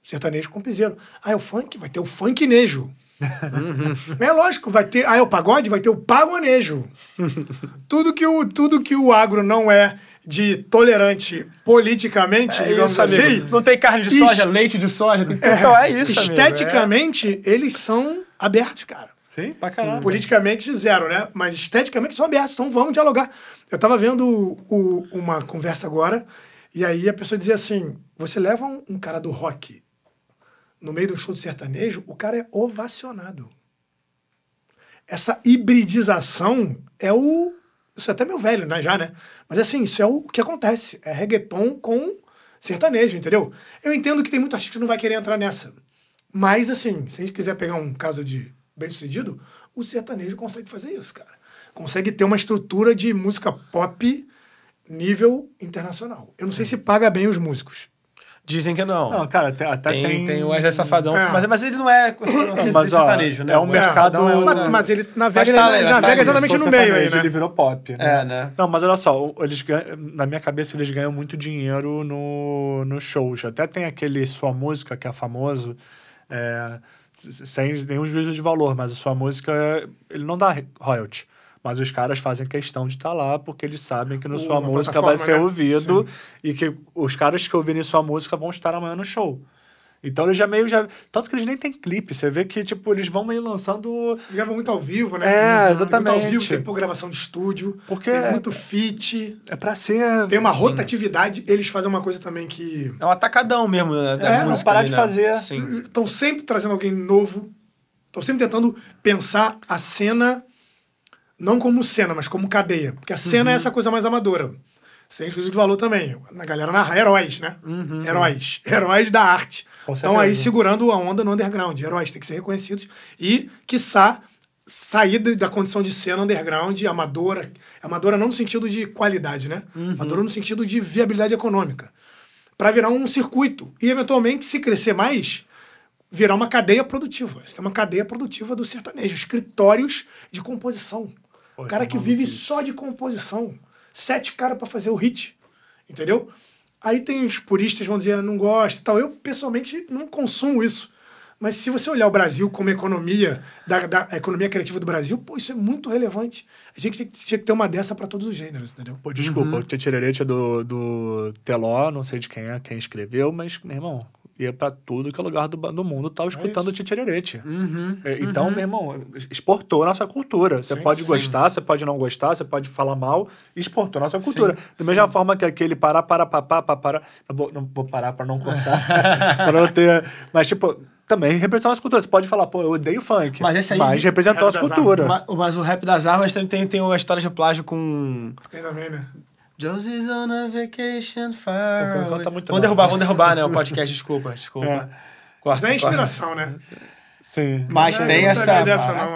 sertanejo com piseiro. É o funk? Vai ter o funknejo. É lógico, vai ter... é o pagode? Vai ter o pagonejo. Tudo que o agro não é de tolerante politicamente, digamos assim... Não tem carne de soja, leite de soja. Então é isso, esteticamente, eles são abertos, cara. Sim, pra caramba. Politicamente, zero, né? Mas esteticamente são abertos, então vamos dialogar. Eu tava vendo uma conversa agora, e aí a pessoa dizia assim, você leva um cara do rock no meio do show de sertanejo, o cara é ovacionado. Essa hibridização isso é até meio velho, né, já, né? Mas assim, isso é o que acontece. É reggaeton com sertanejo, entendeu? Eu entendo que tem muito artista que não vai querer entrar nessa. Mas, assim, se a gente quiser pegar um caso de bem-sucedido, o sertanejo consegue fazer isso, cara. Consegue ter uma estrutura de música pop nível internacional. Eu não sei se paga bem os músicos. Dizem que não. Não, cara, até tem o Wesley Safadão, mas ele não é sertanejo, né? É um mercado... Mas ele navega exatamente no meio aí, né? Ele virou pop. Né? Né? Não, mas olha só, na minha cabeça eles ganham muito dinheiro no shows. Até tem aquele Sua Música, que é famoso, sem nenhum juízo de valor, mas a Sua Música, ele não dá royalty. Mas os caras fazem questão de estar lá porque eles sabem que Sua Música vai ser ouvido e que os caras que ouvirem Sua Música vão estar amanhã no show. Então eles já... Tanto que eles nem têm clipe. Você vê que, tipo, eles vão meio lançando... Eles gravam muito ao vivo, né? Exatamente. Muito ao vivo, tem gravação de estúdio, porque tem muito feat. É pra ser... Tem uma rotatividade. Eles fazem uma coisa também que... É um atacadão mesmo, né? Da música, não parar de fazer. Estão sempre trazendo alguém novo. Estão sempre tentando pensar a cena não como cena, mas como cadeia. Porque a cena é essa coisa mais amadora. Sem juízo de valor também. A galera narra heróis, né? Heróis. Heróis da arte. Estão aí segurando a onda no underground. Heróis têm que ser reconhecidos. E, quiçá, sair da condição de cena underground amadora. Amadora não no sentido de qualidade, né? Amadora no sentido de viabilidade econômica. Para virar um circuito. E, eventualmente, se crescer mais, virar uma cadeia produtiva. Você tem uma cadeia produtiva do sertanejo. Escritórios de composição. O cara que vive só de composição. 7 caras para fazer o hit, entendeu? Aí tem os puristas que vão dizer, não gosto e tal. Eu, pessoalmente, não consumo isso. Mas se você olhar o Brasil como economia, da economia criativa do Brasil, pô, isso é muito relevante. A gente tinha que ter uma dessa para todos os gêneros, entendeu? Pô, desculpa, o Tchê do Teló, não sei de quem é, quem escreveu, mas, meu irmão, ia pra tudo que é lugar do mundo, tava escutando Tchê. Então, meu irmão, exportou a nossa cultura. Você pode gostar, você pode não gostar, você pode falar mal, exportou a nossa cultura. Da mesma forma que aquele não vou parar pra não cortar, pra não ter... Mas, tipo, também representou a nossa cultura. Você pode falar, pô, eu odeio funk, mas representou a nossa cultura. Mas o Rap das Armas tem uma história de plágio com... Tem também, né? Josie's on a vacation far away. Vamos derrubar, né? O podcast, desculpa. Mas é inspiração, né? Sim. Mas tem essa... Dessa, não,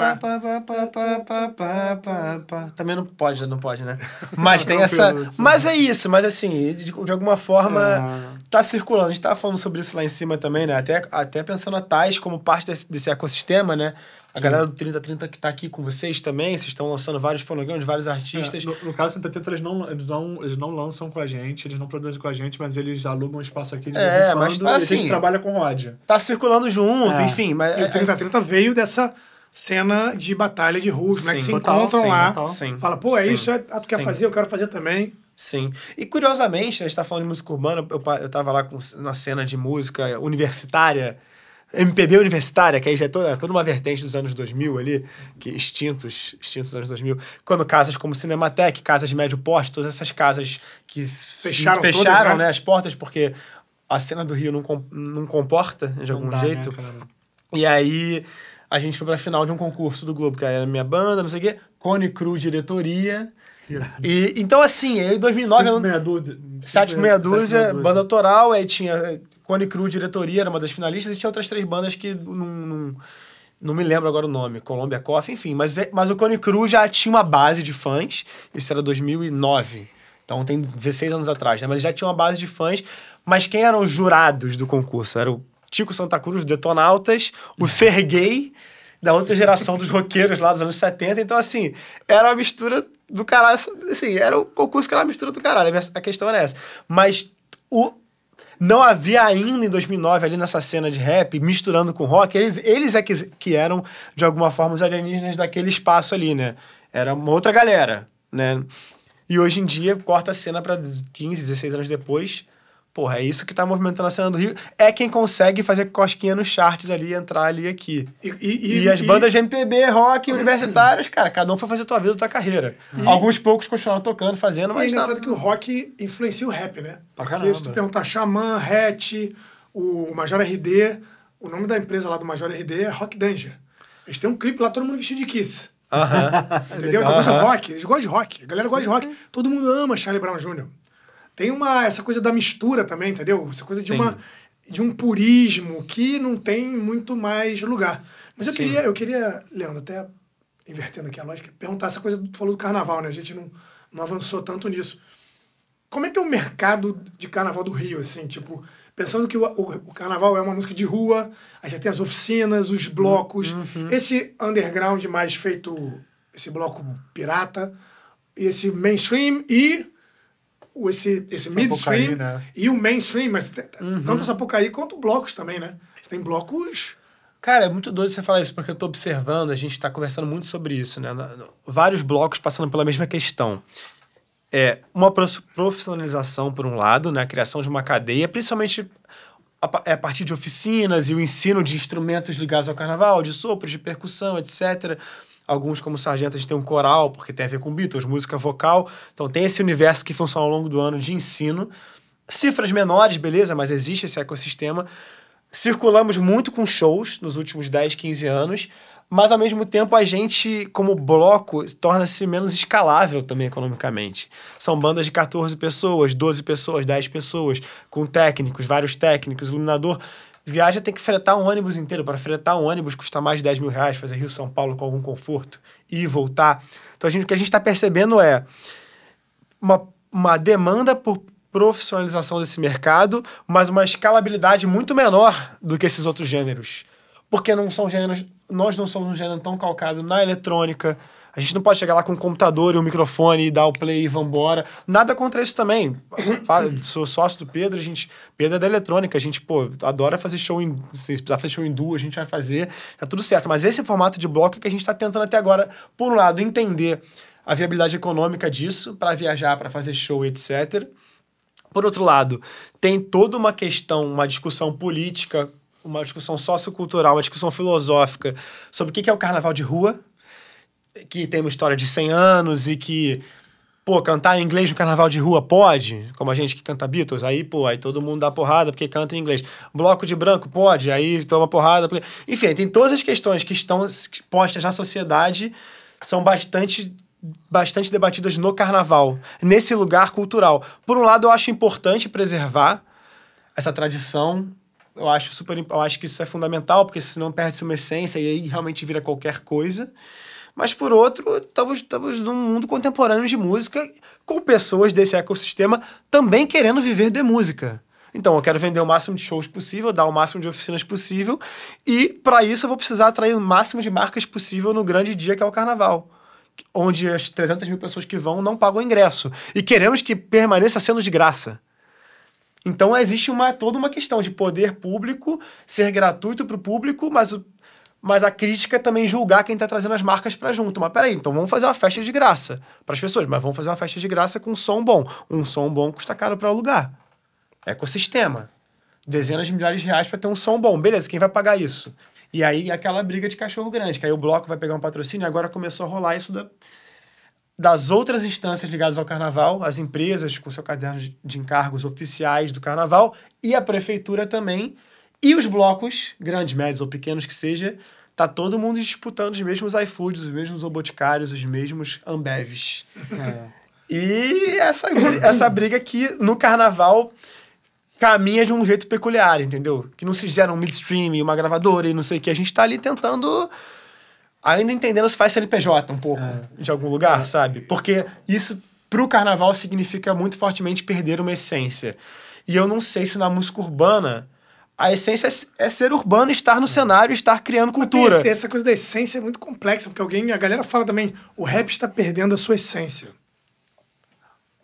Também não pode, né? Mas tem essa... Mas é isso, mas assim, de alguma forma tá circulando. A gente tava falando sobre isso lá em cima também, né? Até pensando a Tais como parte desse ecossistema, né? A galera do 3030 que tá aqui com vocês também, vocês estão lançando vários fonogramas de vários artistas. No caso do 3030, eles não lançam com a gente, eles não produzem com a gente, mas eles alugam um espaço aqui de vez em quando, mas e assim, a gente trabalha com Rod. Tá circulando junto, enfim. Mas e o 3030 veio dessa cena de batalha de ruas, né? Que se encontram lá, fala, pô, isso tu quer fazer, eu quero fazer também. Sim. E curiosamente, a gente tá falando de música urbana, eu tava lá na cena de música universitária, MPB universitária, que aí já é toda uma vertente dos anos 2000 ali, que extintos dos anos 2000, quando casas como Cinemateca, casas de médio porte, todas essas casas que fecharam todas, né, as portas, porque a cena do Rio não comporta, de algum jeito. Né, e aí a gente foi pra final de um concurso do Globo, que era Minha Banda, não sei o quê, Cone Cru Diretoria. E, então, assim, aí em 2009... 7 meia dúzia, banda autoral, aí tinha... Cone Cru Diretoria era uma das finalistas e tinha outras 3 bandas que não me lembro agora o nome, Colômbia Coffee, enfim. Mas o Cone Cru já tinha uma base de fãs, isso era 2009, então tem 16 anos atrás, né? Mas já tinha uma base de fãs, mas quem eram os jurados do concurso? Era o Tico Santa Cruz, Detonautas, o Serguei, da outra geração dos roqueiros lá dos anos 70, então assim, era uma mistura do caralho, assim, era o concurso que era uma mistura do caralho, a questão era essa. Mas não havia ainda em 2009 ali nessa cena de rap, misturando com rock, eles é que eram, de alguma forma, os alienígenas daquele espaço ali, né? Era uma outra galera, né? E hoje em dia, corta a cena para 15, 16 anos depois, porra, é isso que tá movimentando a cena do Rio, é quem consegue fazer cosquinha nos charts ali, entrar ali e aqui. E as bandas de MPB, rock, universitárias, cara, cada um foi fazer tua vida, tua carreira. Alguns poucos continuaram tocando, fazendo, mas... É engraçado que o rock influencia o rap, né? Porque se tu perguntar Xamã, Hatch, o Major RD, o nome da empresa lá do Major RD é Rock Danger. Eles têm um clipe lá, todo mundo vestido de Kiss. Entendeu? Então, eles gostam de rock. A galera gosta de rock. Todo mundo ama Charlie Brown Jr. Tem essa coisa da mistura também, entendeu? Essa coisa de um purismo que não tem muito mais lugar. Mas eu queria, Leandro, até invertendo aqui a lógica, perguntar essa coisa, tu falou do carnaval, né? A gente não avançou tanto nisso. Como é que é o mercado de carnaval do Rio, assim? Tipo, pensando que o carnaval é uma música de rua, aí já tem as oficinas, os blocos, esse underground mais feito, esse bloco pirata, esse mainstream e... esse midstream, né? E o mainstream, mas tanto o Sapucaí quanto blocos também, né? Você tem blocos... Cara, é muito doido você falar isso, porque eu tô observando, a gente tá conversando muito sobre isso, né? Vários blocos passando pela mesma questão. Uma profissionalização, por um lado, né? A criação de uma cadeia, principalmente a partir de oficinas e o ensino de instrumentos ligados ao carnaval, de sopros, de percussão, etc., alguns, como Sargento, a gente tem um coral, porque tem a ver com Beatles, música vocal. Então, tem esse universo que funciona ao longo do ano de ensino. Cifras menores, beleza, mas existe esse ecossistema. Circulamos muito com shows nos últimos 10, 15 anos. mas ao mesmo tempo a gente, como bloco, torna-se menos escalável também economicamente. São bandas de 14 pessoas, 12 pessoas, 10 pessoas, com técnicos, vários técnicos, iluminador. Viaja tem que fretar um ônibus inteiro. Para fretar um ônibus custa mais de 10 mil reais, fazer Rio-São Paulo com algum conforto, ir e voltar. Então o que a gente está percebendo é uma demanda por profissionalização desse mercado, mas uma escalabilidade muito menor do que esses outros gêneros. Porque nós não somos um gênero tão calcado na eletrônica. A gente não pode chegar lá com um computador e um microfone e dar o play e vambora. Nada contra isso também. Sou sócio do Pedro, Pedro é da eletrônica, a gente, adora fazer show se precisar fazer show em duo, a gente vai fazer, tá tudo certo. Mas esse formato de bloco é que a gente tá tentando até agora, por um lado, entender a viabilidade econômica disso, para viajar, para fazer show, etc. Por outro lado, tem toda uma questão, uma discussão política, uma discussão sociocultural, uma discussão filosófica sobre o que é o carnaval de rua, que tem uma história de 100 anos e que, cantar em inglês no carnaval de rua pode, como a gente que canta Beatles, aí todo mundo dá porrada porque canta em inglês. Bloco de branco pode, aí toma porrada. Enfim, tem todas as questões que estão postas na sociedade, são bastante debatidas no carnaval, nesse lugar cultural. Por um lado, eu acho importante preservar essa tradição. Eu acho que isso é fundamental, porque senão perde-se uma essência e aí realmente vira qualquer coisa. Mas, por outro, estamos num mundo contemporâneo de música com pessoas desse ecossistema também querendo viver de música. Então, eu quero vender o máximo de shows possível, dar o máximo de oficinas possível e, para isso, eu vou precisar atrair o máximo de marcas possível no grande dia que é o carnaval, onde as 300 mil pessoas que vão não pagam ingresso. E queremos que permaneça sendo de graça. Então, existe toda uma questão de poder público ser gratuito para o público, mas a crítica é também julgar quem está trazendo as marcas para junto. Mas peraí, então vamos fazer uma festa de graça para as pessoas, mas vamos fazer uma festa de graça com um som bom. Um som bom custa caro para alugar. Ecossistema. Dezenas de milhares de reais para ter um som bom. Beleza, quem vai pagar isso? E aí aquela briga de cachorro grande, que aí o bloco vai pegar um patrocínio e agora começou a rolar isso das outras instâncias ligadas ao carnaval, as empresas com seu caderno de encargos oficiais do carnaval e a prefeitura também. E os blocos, grandes, médios ou pequenos que seja, tá todo mundo disputando os mesmos iFoods, os mesmos Boticários, os mesmos Ambevs. E essa briga aqui no carnaval caminha de um jeito peculiar, entendeu? Que não se gera um midstream, uma gravadora e não sei o que. A gente tá ali tentando, ainda entendendo se faz CNPJ um pouco, de algum lugar, sabe? Porque isso, pro carnaval, significa muito fortemente perder uma essência. E eu não sei se na música urbana a essência é ser urbano, estar no cenário, estar criando cultura. Essa coisa da essência é muito complexa, porque a galera fala também, o rap está perdendo a sua essência.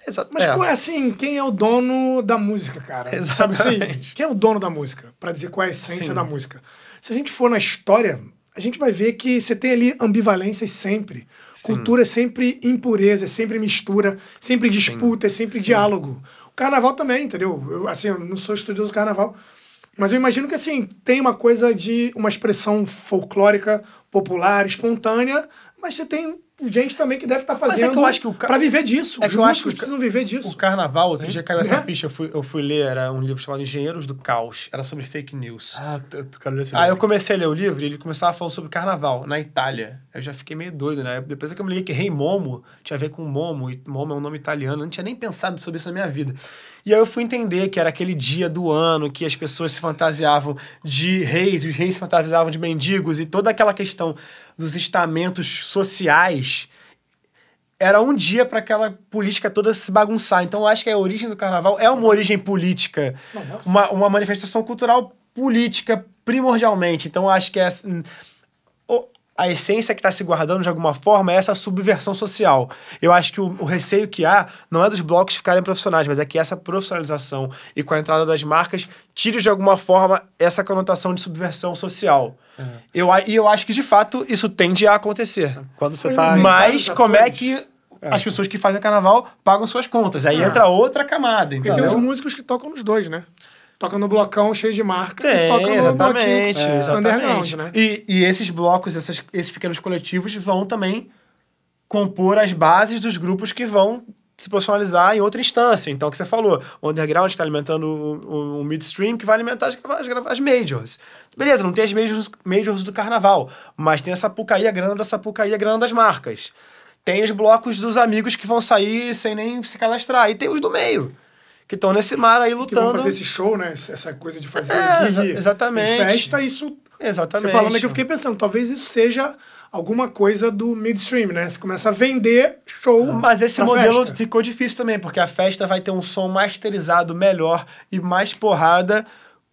Exato. Mas assim, quem é o dono da música, cara? Exatamente. Sabe assim? Quem é o dono da música? Pra dizer qual é a essência da música. Se a gente for na história, a gente vai ver que você tem ali ambivalências sempre. Sim. Cultura é sempre impureza, é sempre mistura, sempre disputa, é sempre diálogo. O carnaval também, entendeu? Eu não sou estudioso do carnaval, mas eu imagino que, assim, tem uma coisa de uma expressão folclórica, popular, espontânea, mas você tem gente também que deve estar fazendo pra viver disso. Os músicos precisam viver disso. O carnaval, outro dia caiu essa ficha, eu fui ler, era um livro chamado Engenheiros do Caos, era sobre fake news. Eu quero ler esse livro. Aí eu comecei a ler o livro e ele começava falando sobre carnaval, na Itália. Eu já fiquei meio doido, né? Depois que eu me liguei que Rei Momo tinha a ver com Momo, e Momo é um nome italiano, eu não tinha nem pensado sobre isso na minha vida. E aí eu fui entender que era aquele dia do ano que as pessoas se fantasiavam de reis, os reis se fantasiavam de mendigos, e toda aquela questão dos estamentos sociais era um dia para aquela política toda se bagunçar. Então eu acho que a origem do carnaval é uma origem política, uma manifestação cultural política primordialmente. Então eu acho que a essência que está se guardando de alguma forma é essa subversão social. Eu acho que o receio que há não é dos blocos ficarem profissionais, mas é que essa profissionalização e com a entrada das marcas tire de alguma forma essa conotação de subversão social. E eu acho que, de fato, isso tende a acontecer. Quando você tá... Mas como é que as pessoas que fazem carnaval pagam suas contas? Aí entra outra camada, entendeu? Porque tem os músicos que tocam nos dois, né? Toca no blocão cheio de marca e toca no exatamente. underground, né? E esses blocos, esses pequenos coletivos vão também compor as bases dos grupos que vão se profissionalizar em outra instância. Então, o que você falou, o underground está alimentando o midstream, que vai alimentar as majors. Beleza, não tem as majors do carnaval, mas tem a Sapucaí, a grana das marcas. Tem os blocos dos amigos que vão sair sem nem se cadastrar. E tem os do meio, que estão nesse mar aí lutando. Que vão fazer esse show, né? Essa coisa de fazer exatamente. festa, isso... Exatamente. Você falando aqui, eu fiquei pensando, talvez isso seja alguma coisa do midstream, né? Você começa a vender show. Mas esse modelo festa. ficou difícil também, porque a festa vai ter um som masterizado melhor e mais porrada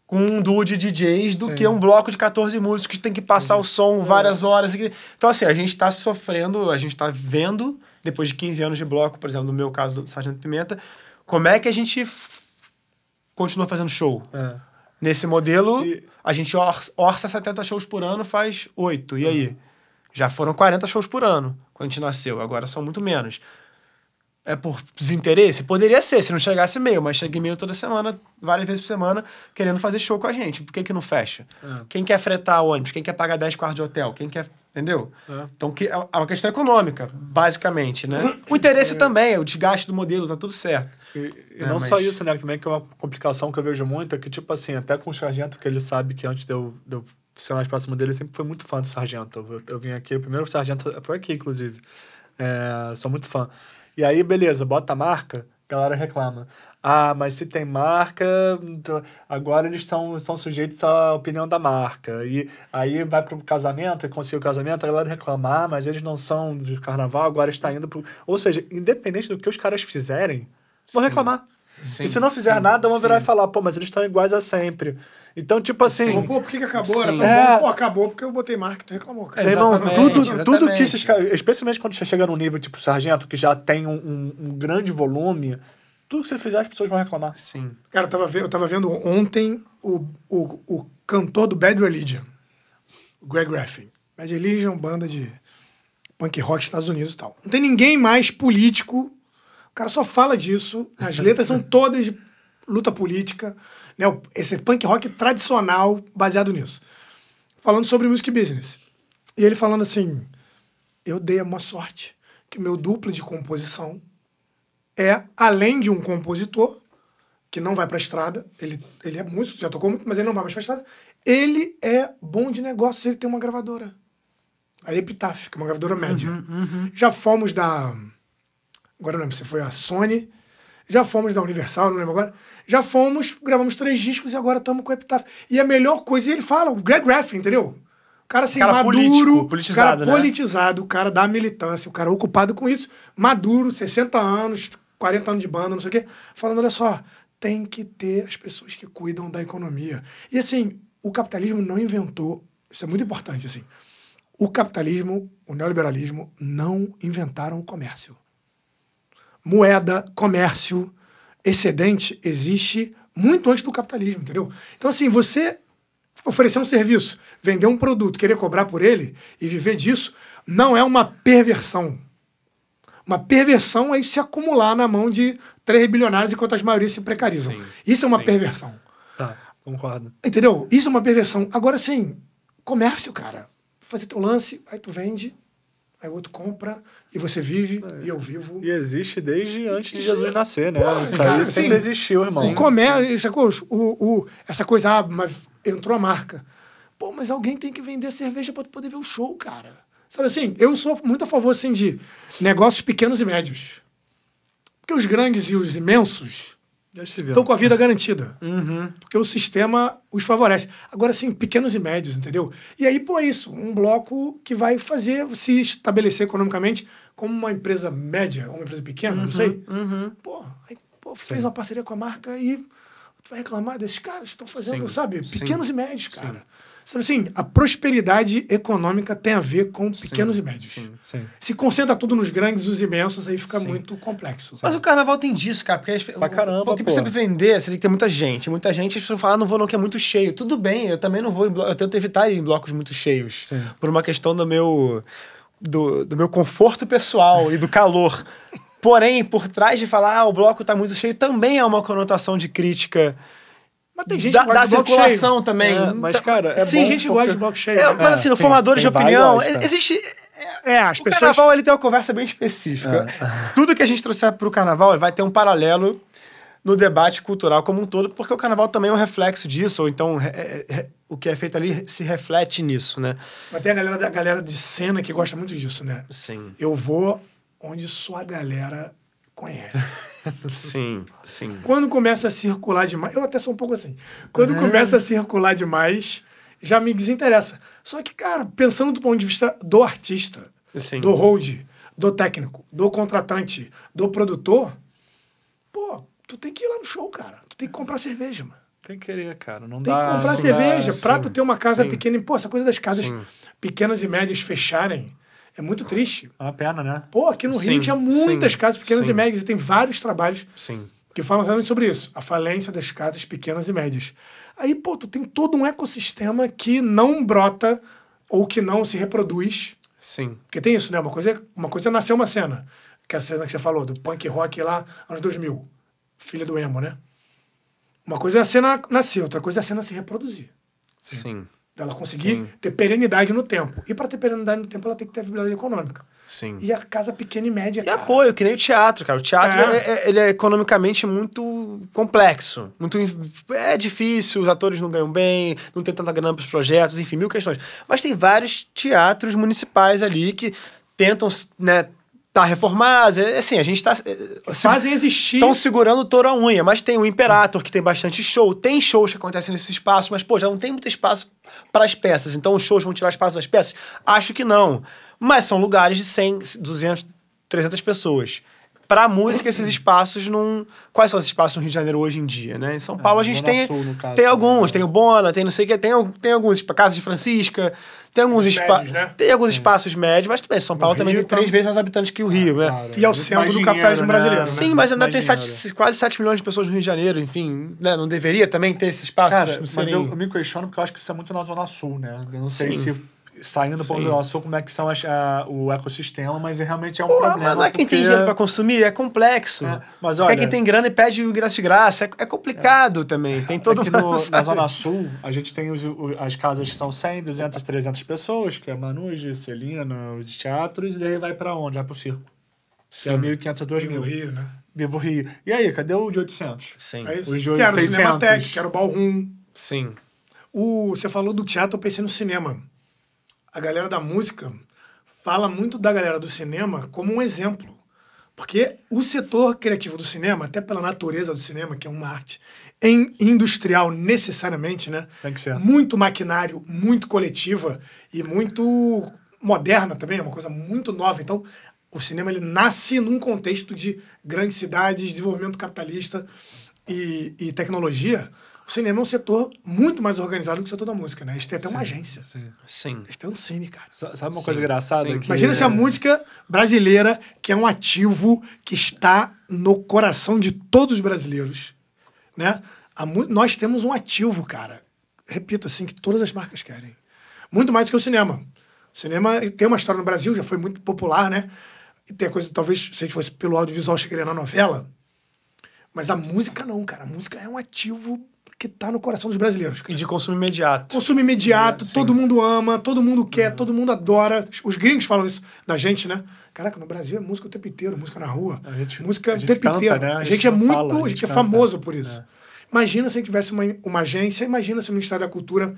com um duo de DJs do que um bloco de 14 músicos que tem que passar o som várias horas. Então, assim, a gente tá sofrendo, a gente tá vendo, depois de 15 anos de bloco, por exemplo, no meu caso do Sargento Pimenta, como é que a gente continua fazendo show. Nesse modelo, a gente orça 70 shows por ano, faz 8. E aí? Já foram 40 shows por ano quando a gente nasceu. Agora são muito menos. É por desinteresse? Poderia ser, se não chegasse e-mail. Mas chega e-mail toda semana, várias vezes por semana, querendo fazer show com a gente. Por que não fecha? Quem quer fretar ônibus? Quem quer pagar 10 quartos de hotel? Quem quer... Entendeu? Então, é uma questão econômica, basicamente, né? O interesse também, o desgaste do modelo, tá tudo certo. E não só isso, né? Também que é uma complicação que eu vejo muito, é que, tipo assim, até com o Sargento, que ele sabe que antes de eu ser mais próximo dele, ele sempre foi muito fã do Sargento. Eu vim aqui, o primeiro Sargento foi aqui, inclusive. Sou muito fã. E aí, beleza, bota a marca, a galera reclama. Ah, mas se tem marca, agora eles estão sujeitos à opinião da marca. E aí vai pro casamento, e conseguiu o casamento, a galera reclama, mas eles não são do carnaval, agora está indo pro... Ou seja, independente do que os caras fizerem, vão reclamar. Sim, e se não fizer nada, vão virar e falar, pô, mas eles estão iguais a sempre. Então, tipo assim... Pô, por que acabou? Era tão bom. Pô, acabou porque eu botei marca e tu reclamou, cara. Irmão, tudo que esses caras... Especialmente quando você chega num nível tipo Sargento, que já tem um grande volume... Tudo que você fizer, as pessoas vão reclamar. Sim. Cara, eu tava vendo ontem o cantor do Bad Religion, o Greg Graffin. Bad Religion, banda de punk rock dos Estados Unidos e tal. Não tem ninguém mais político. O cara só fala disso. As letras são todas de luta política. Né? Esse punk rock tradicional baseado nisso. Falando sobre music business. E ele falando assim, eu dei a maior sorte que o meu duplo de composição além de um compositor, que não vai pra estrada, ele é músico, já tocou muito, mas ele não vai mais pra estrada, ele é bom de negócios, ele tem uma gravadora. A Epitaph, que é uma gravadora média. Já fomos agora não lembro se foi a Sony, já fomos da Universal, não lembro agora, gravamos 3 discos e agora estamos com a Epitaph. E a melhor coisa, e ele fala, o Greg Graffin, entendeu? O cara assim, cara maduro, politizado, o cara politizado, o cara da militância, o cara ocupado com isso, maduro, 60 anos, 40 anos de banda, não sei o quê, falando, olha só, tem que ter as pessoas que cuidam da economia. E assim, o capitalismo não inventou, isso é muito importante, assim, o capitalismo, o neoliberalismo não inventaram o comércio. Moeda, comércio, excedente existe muito antes do capitalismo, entendeu? Então assim, você oferecer um serviço, vender um produto, querer cobrar por ele e viver disso, não é uma perversão. Uma perversão é isso se acumular na mão de 3 bilionários enquanto as maiorias se precarizam. Isso é uma perversão. Tá, concordo. Entendeu? Isso é uma perversão. Agora, sim, comércio, cara. Fazer teu lance, aí tu vende, aí o outro compra, e você vive, e eu vivo. E existe desde antes de Jesus nascer, né? Pô, isso cara, aí sempre existiu, irmão. O comércio, essa coisa, mas entrou a marca. Pô, mas alguém tem que vender cerveja pra tu poder ver o show, cara. Sabe assim, eu sou muito a favor, assim, de negócios pequenos e médios. Porque os grandes e os imensos estão com a vida garantida. Porque o sistema os favorece. Agora, assim, pequenos e médios, entendeu? E aí, pô, é isso. Um bloco que vai se estabelecer economicamente como uma empresa média, ou uma empresa pequena, não sei. Pô, aí, fez uma parceria com a marca e tu vai reclamar desses caras que estão fazendo, sabe? Pequenos e médios, cara. Sabe assim, a prosperidade econômica tem a ver com pequenos e médios. Se concentra tudo nos grandes, os imensos, aí fica muito complexo. Mas o carnaval tem disso, cara. Porque pra você vender, você tem que ter muita gente. Muita gente, as pessoas falam, não vou não, que é muito cheio. Tudo bem, eu também não vou, eu tento evitar ir em blocos muito cheios. Por uma questão do meu conforto pessoal e do calor. Porém, por trás de falar, o bloco tá muito cheio, também é uma conotação de crítica. Mas tem gente que gosta da de bloco circulação cheio. também. Mas, cara, sim, gente que gosta de bloco cheio. Mas assim, no formadores de opinião, vários, existe... As O pessoas... carnaval, ele tem uma conversa bem específica. Tudo que a gente trouxer pro carnaval vai ter um paralelo no debate cultural como um todo, porque o carnaval também é um reflexo disso, ou então o que é feito ali se reflete nisso, né? Mas tem a galera de cena que gosta muito disso, né? Sim. Eu vou onde sua galera conhece. Sim, sim. Quando começa a circular demais... Eu até sou um pouco assim. Quando começa a circular demais, já me desinteressa. Só que, cara, pensando do ponto de vista do artista, Sim. do hold, do técnico, do contratante, do produtor, pô, tu tem que ir lá no show, cara. Tu tem que comprar cerveja, mano. Tem que querer, cara. Não Tem dá... que comprar não cerveja. dá- Pra tu ter uma casa sim. pequena. E, pô, essa coisa das casas Sim. pequenas e médias fecharem é muito triste. É uma pena, né? Pô, aqui no Sim, Rio tinha muitas sim, casas pequenas sim. e médias. E tem vários trabalhos Sim. que falam exatamente sobre isso. A falência das casas pequenas e médias. Aí, pô, tu tem todo um ecossistema que não brota ou que não se reproduz. Sim. Porque tem isso, né? Uma coisa é nascer uma cena. Que é a cena que você falou, do punk rock lá, anos 2000. Filha do emo, né? Uma coisa é a cena nascer, outra coisa é a cena se reproduzir. Sim. Ela conseguir Sim. ter perenidade no tempo. E para ter perenidade no tempo, ela tem que ter viabilidade econômica. Sim. E a casa pequena e média, E cara. apoio, que nem o teatro, cara. O teatro, ele é economicamente muito complexo. É difícil, os atores não ganham bem, não tem tanta grana pros projetos, enfim, mil questões. Mas tem vários teatros municipais ali que tentam, né, tá reformados. Assim, a gente tá... Fazem existir. Estão segurando o touro à unha, mas tem o Imperator, que tem bastante show. Tem shows que acontecem nesse espaço, mas, pô, já não tem muito espaço para as peças. Então, os shows vão tirar espaço das peças? Acho que não. Mas são lugares de 100, 200, 300 pessoas. Para a música, esses espaços não... Quais são os espaços no Rio de Janeiro hoje em dia, né? Em São Paulo, a gente Zona tem, Sul, no caso, tem também, alguns. né? Tem o Bona, tem não sei o quê. Tem alguns, Casa de Francisca... Tem alguns, Médios, né? tem alguns espaços médios, mas também São Paulo também Rio tem 3 tá- vezes mais habitantes que o Rio, né? Cara, E é o muito centro mais do dinheiro, capitalismo brasileiro, né? Sim, mas ainda Mais tem dinheiro. quase 7 milhões de pessoas no Rio de Janeiro, enfim, né? Não deveria também ter esses espaços? Cara, não mas serem- eu me questiono porque eu acho que isso é muito na Zona Sul, né? Eu não sei Sim. se saindo para Sim. o Zona Sul como é que são o ecossistema, mas realmente é um Pô, problema. mas não é quem tem porque- dinheiro pra consumir, é complexo. mas Porque olha, quem tem grana e pede o ingresso de graça, é complicado também. Tem todo aqui mundo, na sabe? Zona Sul, a gente tem as casas que são 100, 200, 300 pessoas, que é Manuge, Celina, os teatros, e daí vai para onde? Vai pro circo. Que é 1.500, No 2.000. Rio, né? Vivo Rio. E aí, cadê o de 800? Sim, É isso. Os Que era o 600. Cinematec, que era o Ballroom. sim. Você falou do teatro, eu pensei no cinema. A galera da música fala muito da galera do cinema como um exemplo. Porque o setor criativo do cinema, até pela natureza do cinema, que é uma arte industrial necessariamente, né? Tem que ser. Muito maquinário, muito coletiva e muito moderna também, é uma coisa muito nova. Então, o cinema ele nasce num contexto de grandes cidades, desenvolvimento capitalista e tecnologia. O cinema é um setor muito mais organizado que o setor da música, né? Eles têm até uma agência. Sim. Sim. Eles têm um cine, cara. Sabe uma Sim, coisa engraçada? sim. Que Imagina se a música brasileira, que é um ativo que está no coração de todos os brasileiros, né? Nós temos um ativo, cara. Repito, assim, que todas as marcas querem. Muito mais do que o cinema. O cinema tem uma história no Brasil, já foi muito popular, né? E tem a coisa, talvez, se a gente fosse pelo audiovisual, chegaria na novela. Mas a música não, cara. A música é um ativo que tá no coração dos brasileiros, cara. E de consumo imediato. Consumo imediato, Sim. todo mundo ama, todo mundo quer, todo mundo adora. Os gringos falam isso da gente, né? Caraca, no Brasil é música o tempo inteiro, música na rua. música a o gente tempo canta, inteiro. né? A gente é não muito, fala, a gente é canta. famoso por isso. Imagina se a gente tivesse uma agência, imagina se o Ministério da Cultura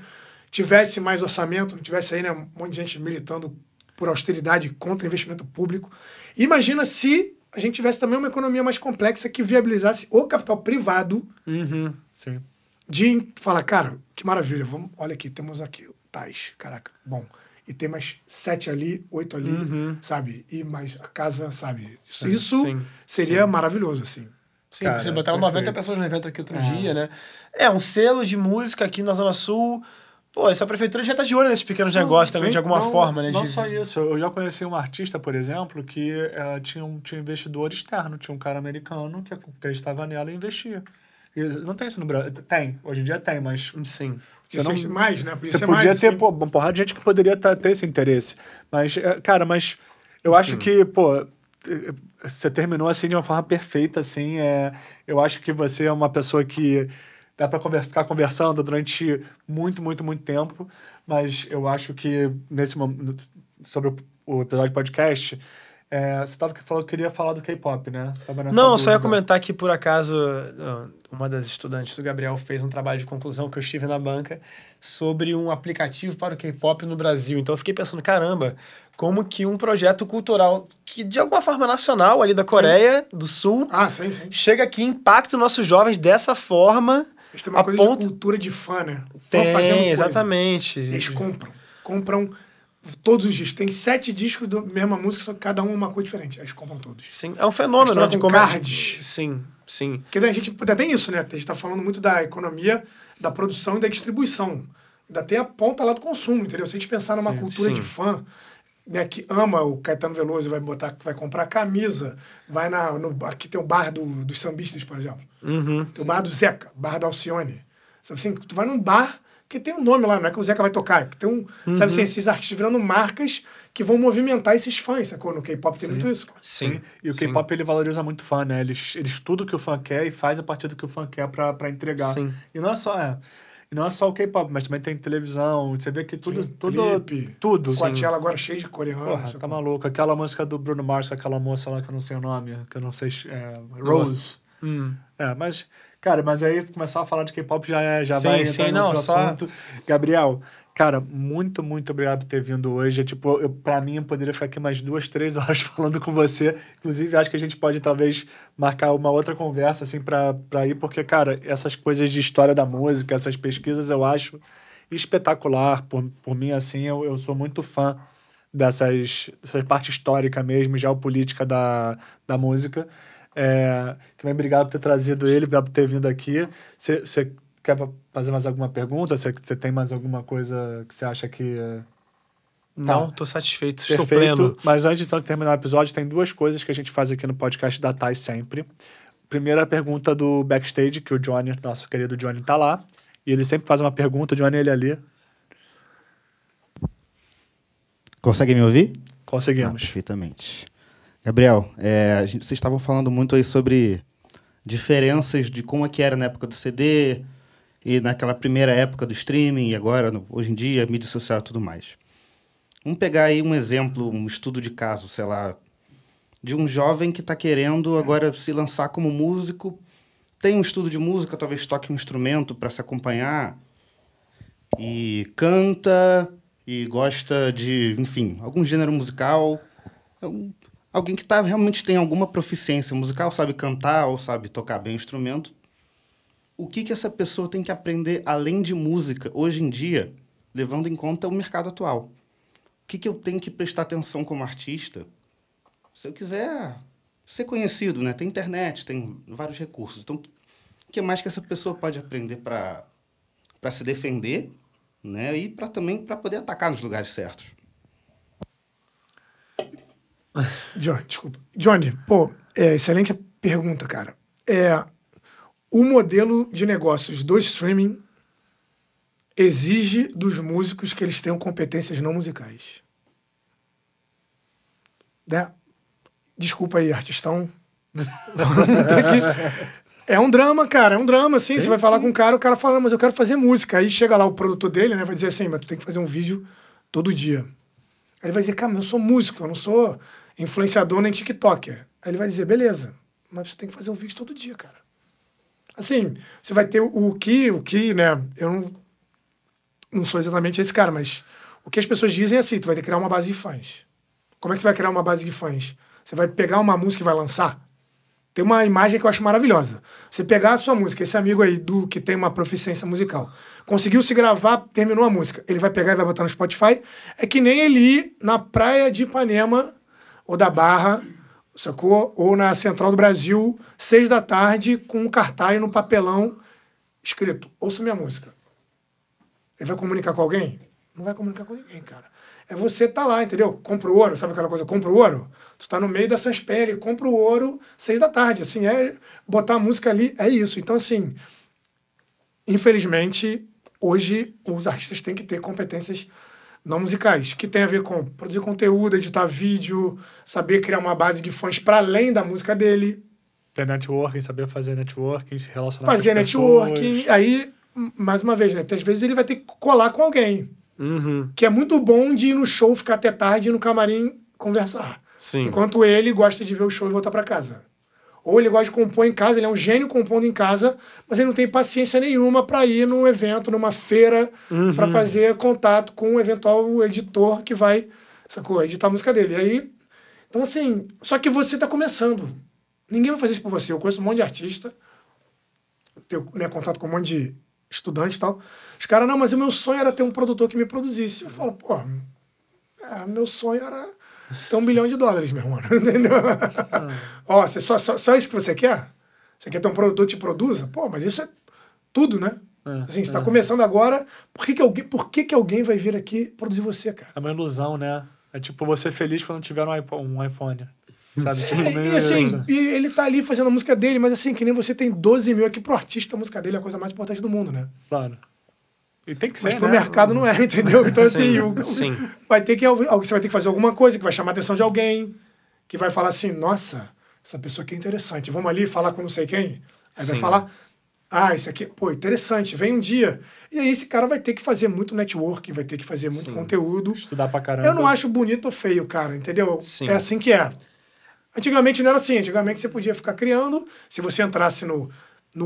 tivesse mais orçamento, não tivesse aí, né, um monte de gente militando por austeridade contra investimento público. Imagina se a gente tivesse também uma economia mais complexa que viabilizasse o capital privado Sim. de falar, cara, que maravilha, olha aqui, temos aqui tais, caraca, bom. E tem mais 7 ali, 8 ali, sabe? E mais a casa, sabe? Isso Sim, seria maravilhoso, assim. Sim, Cara, você botaram perfeito. 90 pessoas no evento aqui outro dia, né? É, um selo de música aqui na Zona Sul. Pô, essa prefeitura já tá de olho nesses pequenos negócios também, sim, de alguma forma, né? Não só isso. Eu já conheci um artista, por exemplo, que tinha um investidor externo. Tinha um cara americano que acreditava nela e investia. E não tem isso no Brasil. Tem. Hoje em dia tem, mas... Sim. Você não- Isso é mais, né? Podia Você ser podia mais, ter, assim. pô, uma porrada de gente que poderia ter esse interesse. Mas, cara, eu acho que, pô, você terminou assim de uma forma perfeita, assim. Eu acho que você é uma pessoa que dá para ficar conversando durante muito, muito, muito tempo, mas eu acho que nesse momento, sobre o episódio de podcast, você tava falando que queria falar do K-pop, né? Não, só ia comentar que, por acaso, uma das estudantes do Gabriel fez um trabalho de conclusão que eu estive na banca sobre um aplicativo para o K-pop no Brasil. Então eu fiquei pensando, caramba, como que um projeto cultural que, de alguma forma, nacional ali da Coreia do Sul, sim. chega aqui e impacta os nossos jovens dessa forma. Eles têm uma coisa de cultura de fã, né? Fã fazendo coisa. Exatamente. Eles compram todos os discos. Tem 7 discos da mesma música, só que cada um uma coisa diferente. Eles compram todos. Sim, é um fenômeno, né? De cards. Sim. Porque daí a gente ainda tem isso, né? A gente tá falando muito da economia, da produção e da distribuição. Ainda tem a ponta lá do consumo, entendeu? Se a gente pensar numa cultura de fã, né, que ama o Caetano Veloso, vai comprar camisa, vai aqui tem o bar dos sambistas, por exemplo. Tem o bar do Zeca, bar da Alcione. Sabe assim, tu vai num bar que tem um nome lá, não é que o Zeca vai tocar, que tem sabe assim, esses artistas virando marcas que vão movimentar esses fãs, sacou? No K-pop tem muito isso, cara. Sim. E o K-pop, ele valoriza muito o fã, né? Ele estuda o que o fã quer e faz a partir do que o fã quer pra entregar. Sim. E não é só o K-pop, mas também tem televisão, você vê que tudo... Clipe, tudo. Coachella agora cheio de coreano. Porra, tá maluco. Aquela música do Bruno Mars, aquela moça lá que eu não sei o nome, que eu não sei... Rose. Mas... Cara, mas aí começar a falar de K-pop já vai entrar no outro assunto. Gabriel, cara, muito, muito obrigado por ter vindo hoje. Pra mim, eu poderia ficar aqui mais 2, 3 horas falando com você. Inclusive, acho que a gente pode, talvez, marcar uma outra conversa, assim, pra ir. Porque, cara, essas coisas de história da música, essas pesquisas, eu acho espetacular. Por mim, assim, eu sou muito fã dessa parte histórica mesmo, geopolítica da música. Também obrigado por ter trazido ele, obrigado por ter vindo aqui. Você quer fazer mais alguma pergunta? Você tem mais alguma coisa que você acha que... Não, tô satisfeito, Perfeito. Estou pleno. Mas antes então, de terminar o episódio, tem 2 coisas que a gente faz aqui no podcast da TAS sempre. Primeira pergunta do backstage, que o Johnny, nosso querido Johnny, tá lá. E ele sempre faz uma pergunta, o Johnny, ele ali. Consegue me ouvir? Conseguimos. Perfeitamente. Gabriel, vocês estavam falando muito aí sobre diferenças de como é que era na época do CD e naquela primeira época do streaming e agora, hoje em dia, mídia social e tudo mais. Vamos pegar aí um exemplo, um estudo de caso, sei lá, de um jovem que está querendo agora se lançar como músico, tem um estudo de música, talvez toque um instrumento para se acompanhar e canta e gosta de, enfim, algum gênero musical. Alguém que realmente tem alguma proficiência musical, sabe cantar ou sabe tocar bem o instrumento. O que essa pessoa tem que aprender além de música, hoje em dia, levando em conta o mercado atual? O que eu tenho que prestar atenção como artista? Se eu quiser ser conhecido, né? Tem internet, tem vários recursos. Então, o que mais que essa pessoa pode aprender para se defender, né? E também para poder atacar nos lugares certos? Johnny, excelente pergunta, cara. O modelo de negócios do streaming exige dos músicos que eles tenham competências não musicais. Né? Desculpa aí, artistão. É um drama, cara, assim. Você vai falar com o cara fala, mas eu quero fazer música. Aí chega lá o produtor dele, né, vai dizer assim, mas tu tem que fazer um vídeo todo dia. Aí ele vai dizer, cara, mas eu sou músico, eu não sou influenciador nem tiktoker. Aí ele vai dizer, beleza, mas você tem que fazer um vídeo todo dia, cara. Assim, você vai ter o que, né, eu não sou exatamente esse cara, mas o que as pessoas dizem é assim, tu vai ter que criar uma base de fãs. Como é que você vai criar uma base de fãs? Você vai pegar uma música e vai lançar? Tem uma imagem que eu acho maravilhosa. Você pegar a sua música, esse amigo aí que tem uma proficiência musical, conseguiu se gravar, terminou a música, ele vai pegar e vai botar no Spotify, é que nem ele ir na praia de Ipanema ou da Barra, sacou? Ou na Central do Brasil, 6 da tarde, com um cartaz no papelão escrito, ouça minha música. Ele vai comunicar com alguém? Não vai comunicar com ninguém, cara. É você tá lá, entendeu? Compra o ouro, sabe aquela coisa? Compra o ouro. Tu tá no meio da Sanspen, compra o ouro, 6 da tarde. Assim, botar a música ali, é isso. Então, assim, infelizmente, hoje os artistas têm que ter competências não musicais, que tem a ver com produzir conteúdo, editar vídeo, saber criar uma base de fãs para além da música dele, Ter networking, saber fazer networking, se relacionar Fazer com as pessoas. networking, aí, mais uma vez, né? Às vezes ele vai ter que colar com alguém. Que é muito bom de ir no show, ficar até tarde e no camarim conversar. Sim. Enquanto ele gosta de ver o show e voltar para casa. Ou ele gosta de compor em casa, ele é um gênio compondo em casa, mas ele não tem paciência nenhuma para ir num evento, numa feira, para fazer contato com um eventual editor que vai, sacou, editar a música dele. E aí, então assim, só que você tá começando. Ninguém vai fazer isso por você. Eu conheço um monte de artista, tenho, né, contato com um monte de estudante e tal. Os caras, não, mas o meu sonho era ter um produtor que me produzisse. Eu falo, pô, meu sonho era ter $1 bilhão, meu irmão. Entendeu? Ó, só isso que você quer? Você quer ter um produtor que te produza? Pô, mas isso é tudo, né? Assim, você tá começando agora, por que alguém vai vir aqui produzir você, cara? É uma ilusão, né? É tipo você feliz quando tiver um iPhone. Sabe? E assim, e ele tá ali fazendo a música dele, mas assim, que nem você tem 12 mil aqui pro artista, a música dele é a coisa mais importante do mundo, né? Claro. E tem que ser, Mas pro né? mercado não é, entendeu? Então, assim, Sim. vai ter que, você vai ter que fazer alguma coisa que vai chamar a atenção de alguém, que vai falar assim, nossa, essa pessoa aqui é interessante, vamos ali falar com não sei quem. Aí vai falar, isso aqui, pô, interessante, vem um dia. E aí esse cara vai ter que fazer muito networking, vai ter que fazer muito conteúdo. Estudar pra caramba. Eu não acho bonito ou feio, cara, entendeu? Sim. É assim que é. Antigamente não era assim. Antigamente você podia ficar criando. Se você entrasse no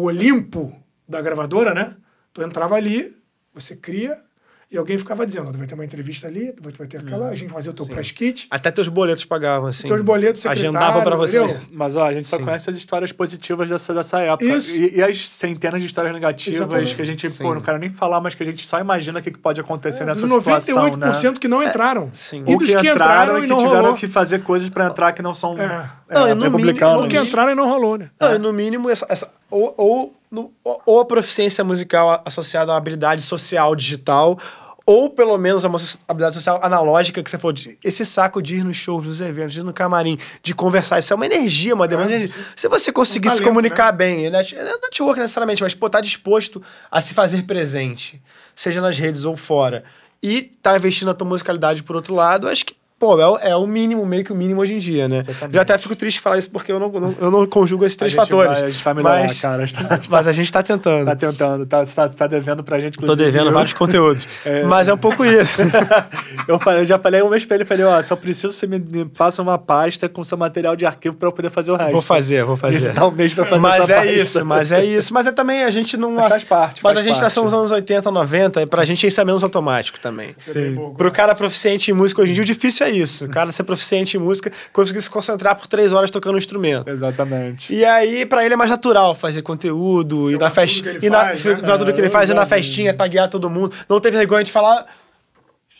Olimpo da gravadora, né? Tu entrava ali, você cria, e alguém ficava dizendo, vai ter uma entrevista ali, vai ter aquela, a gente fazia o teu press kit. Até teus boletos pagavam, assim. Teus boletos secretários, agendava pra você. entendeu? Mas, ó, a gente só conhece as histórias positivas dessa época. Isso. E as centenas de histórias negativas Exatamente. que a gente, pô, não quero nem falar, mas que a gente só imagina o que pode acontecer nessa Dos situação, 98% né? que não entraram. sim. E Ou dos que que entraram e que não tiveram rolou. que fazer coisas pra entrar que não são Não, e no republicanas. mínimo- Ou que entraram e não rolou, né? Não, e no mínimo, ou a proficiência musical associada a uma habilidade social digital, ou pelo menos uma habilidade social analógica, que você falou, esse saco de ir nos shows, nos eventos, de ir no camarim, de conversar, isso é uma energia, uma demanda de energia. Se você conseguir se talento, comunicar bem, não é network necessariamente, mas tá disposto a se fazer presente, seja nas redes ou fora, e tá investindo na tua musicalidade por outro lado, acho que pô, é o mínimo, meio que o mínimo hoje em dia, né? Exatamente. Já até fico triste de falar isso porque eu não conjugo esses três A gente fatores. a gente vai melhorar, cara. Mas a gente tá tentando. Tá tentando, tá devendo pra gente. Tô devendo vários conteúdos. Mas é um pouco isso. Eu já falei uma vez pra ele, falei, ó, só preciso que você me faça uma pasta com seu material de arquivo pra eu poder fazer o resto. Vou fazer. E dá um mês pra fazer Mas essa é pasta. isso, mas é isso. Mas é também, a gente não... Faz parte, Mas faz a gente nasceu parte. nos anos 80, 90, e pra gente isso é menos automático também. Isso é bem bom, Pro cara proficiente em música hoje em dia, o difícil é isso. O cara ser proficiente em música, conseguir se concentrar por 3 horas tocando um instrumento. Exatamente. E aí, pra ele é mais natural fazer conteúdo, ir na festinha, filmar tudo que ele faz, ir na festinha, taguear todo mundo. Não ter vergonha de falar.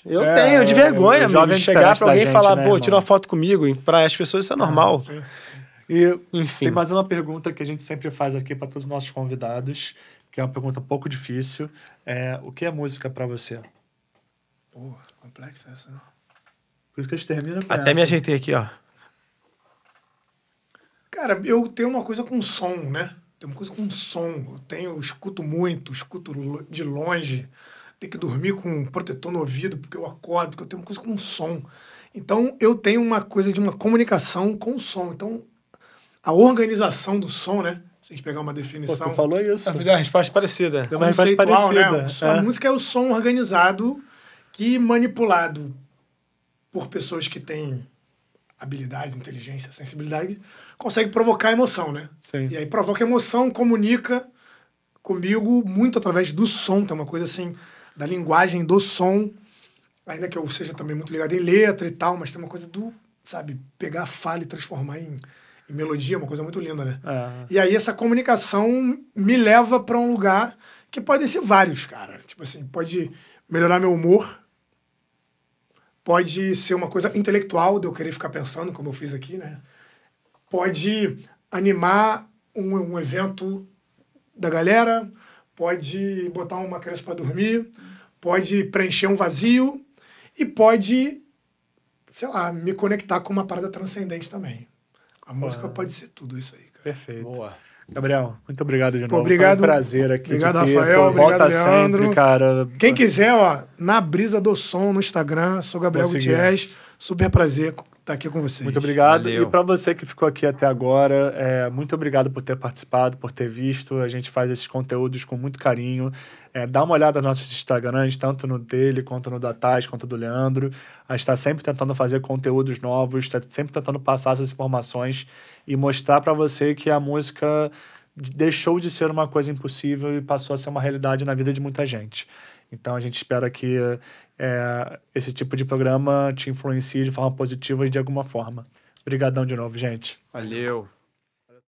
Eu tenho de vergonha, o jovem amigo, de chegar diferente pra da alguém e gente, falar, né, pô, irmão? tira uma foto comigo. E pra as pessoas isso é normal. E Enfim. tem mais uma pergunta que a gente sempre faz aqui para todos os nossos convidados, que é uma pergunta um pouco difícil. O que é música para você? Pô, complexa essa, né? Por isso que a gente termina com Até essa. me ajeitei aqui, ó. Cara, eu tenho uma coisa com som, né? Tem uma coisa com som. Eu escuto muito, escuto de longe. Tenho que dormir com um protetor no ouvido, porque eu acordo, porque eu tenho uma coisa com som. Então, eu tenho uma coisa de uma comunicação com o som. Então, a organização do som, né? Se a gente pegar uma Pô, definição tu falou isso. A resposta é parecida. Deu uma resposta conceitual, né? parecida. A música é o som organizado e manipulado por pessoas que têm habilidade, inteligência, sensibilidade, consegue provocar emoção, né? Sim. E aí provoca emoção, comunica comigo muito através do som, tem uma coisa assim, da linguagem do som, ainda que eu seja também muito ligado em letra e tal, mas tem uma coisa do, sabe, pegar a fala e transformar em melodia, uma coisa muito linda, né? E aí essa comunicação me leva para um lugar que pode ser vários, cara. Tipo assim, pode melhorar meu humor, pode ser uma coisa intelectual, de eu querer ficar pensando, como eu fiz aqui, né? Pode animar um evento da galera, pode botar uma criança para dormir, pode preencher um vazio e pode, sei lá, me conectar com uma parada transcendente também. A música pode ser tudo isso aí, cara. Perfeito. Boa. Gabriel, muito obrigado de novo. obrigado. Foi um prazer aqui. Obrigado, te ter. Rafael. Pô, Obrigado, volta Leandro. sempre, cara. Quem quiser, ó, na Brisa do Som no Instagram, sou Gabriel Vou seguir. Gutierrez. Super prazer estar aqui com vocês. Muito obrigado. Valeu. E para você que ficou aqui até agora, muito obrigado por ter participado, por ter visto. A gente faz esses conteúdos com muito carinho. Dá uma olhada nos nossos Instagrams, tanto no dele, quanto no da Taz, quanto do Leandro. A gente está sempre tentando fazer conteúdos novos, está sempre tentando passar essas informações e mostrar para você que a música deixou de ser uma coisa impossível e passou a ser uma realidade na vida de muita gente. Então a gente espera que esse tipo de programa te influencie de forma positiva e de alguma forma. Obrigadão de novo, gente. Valeu.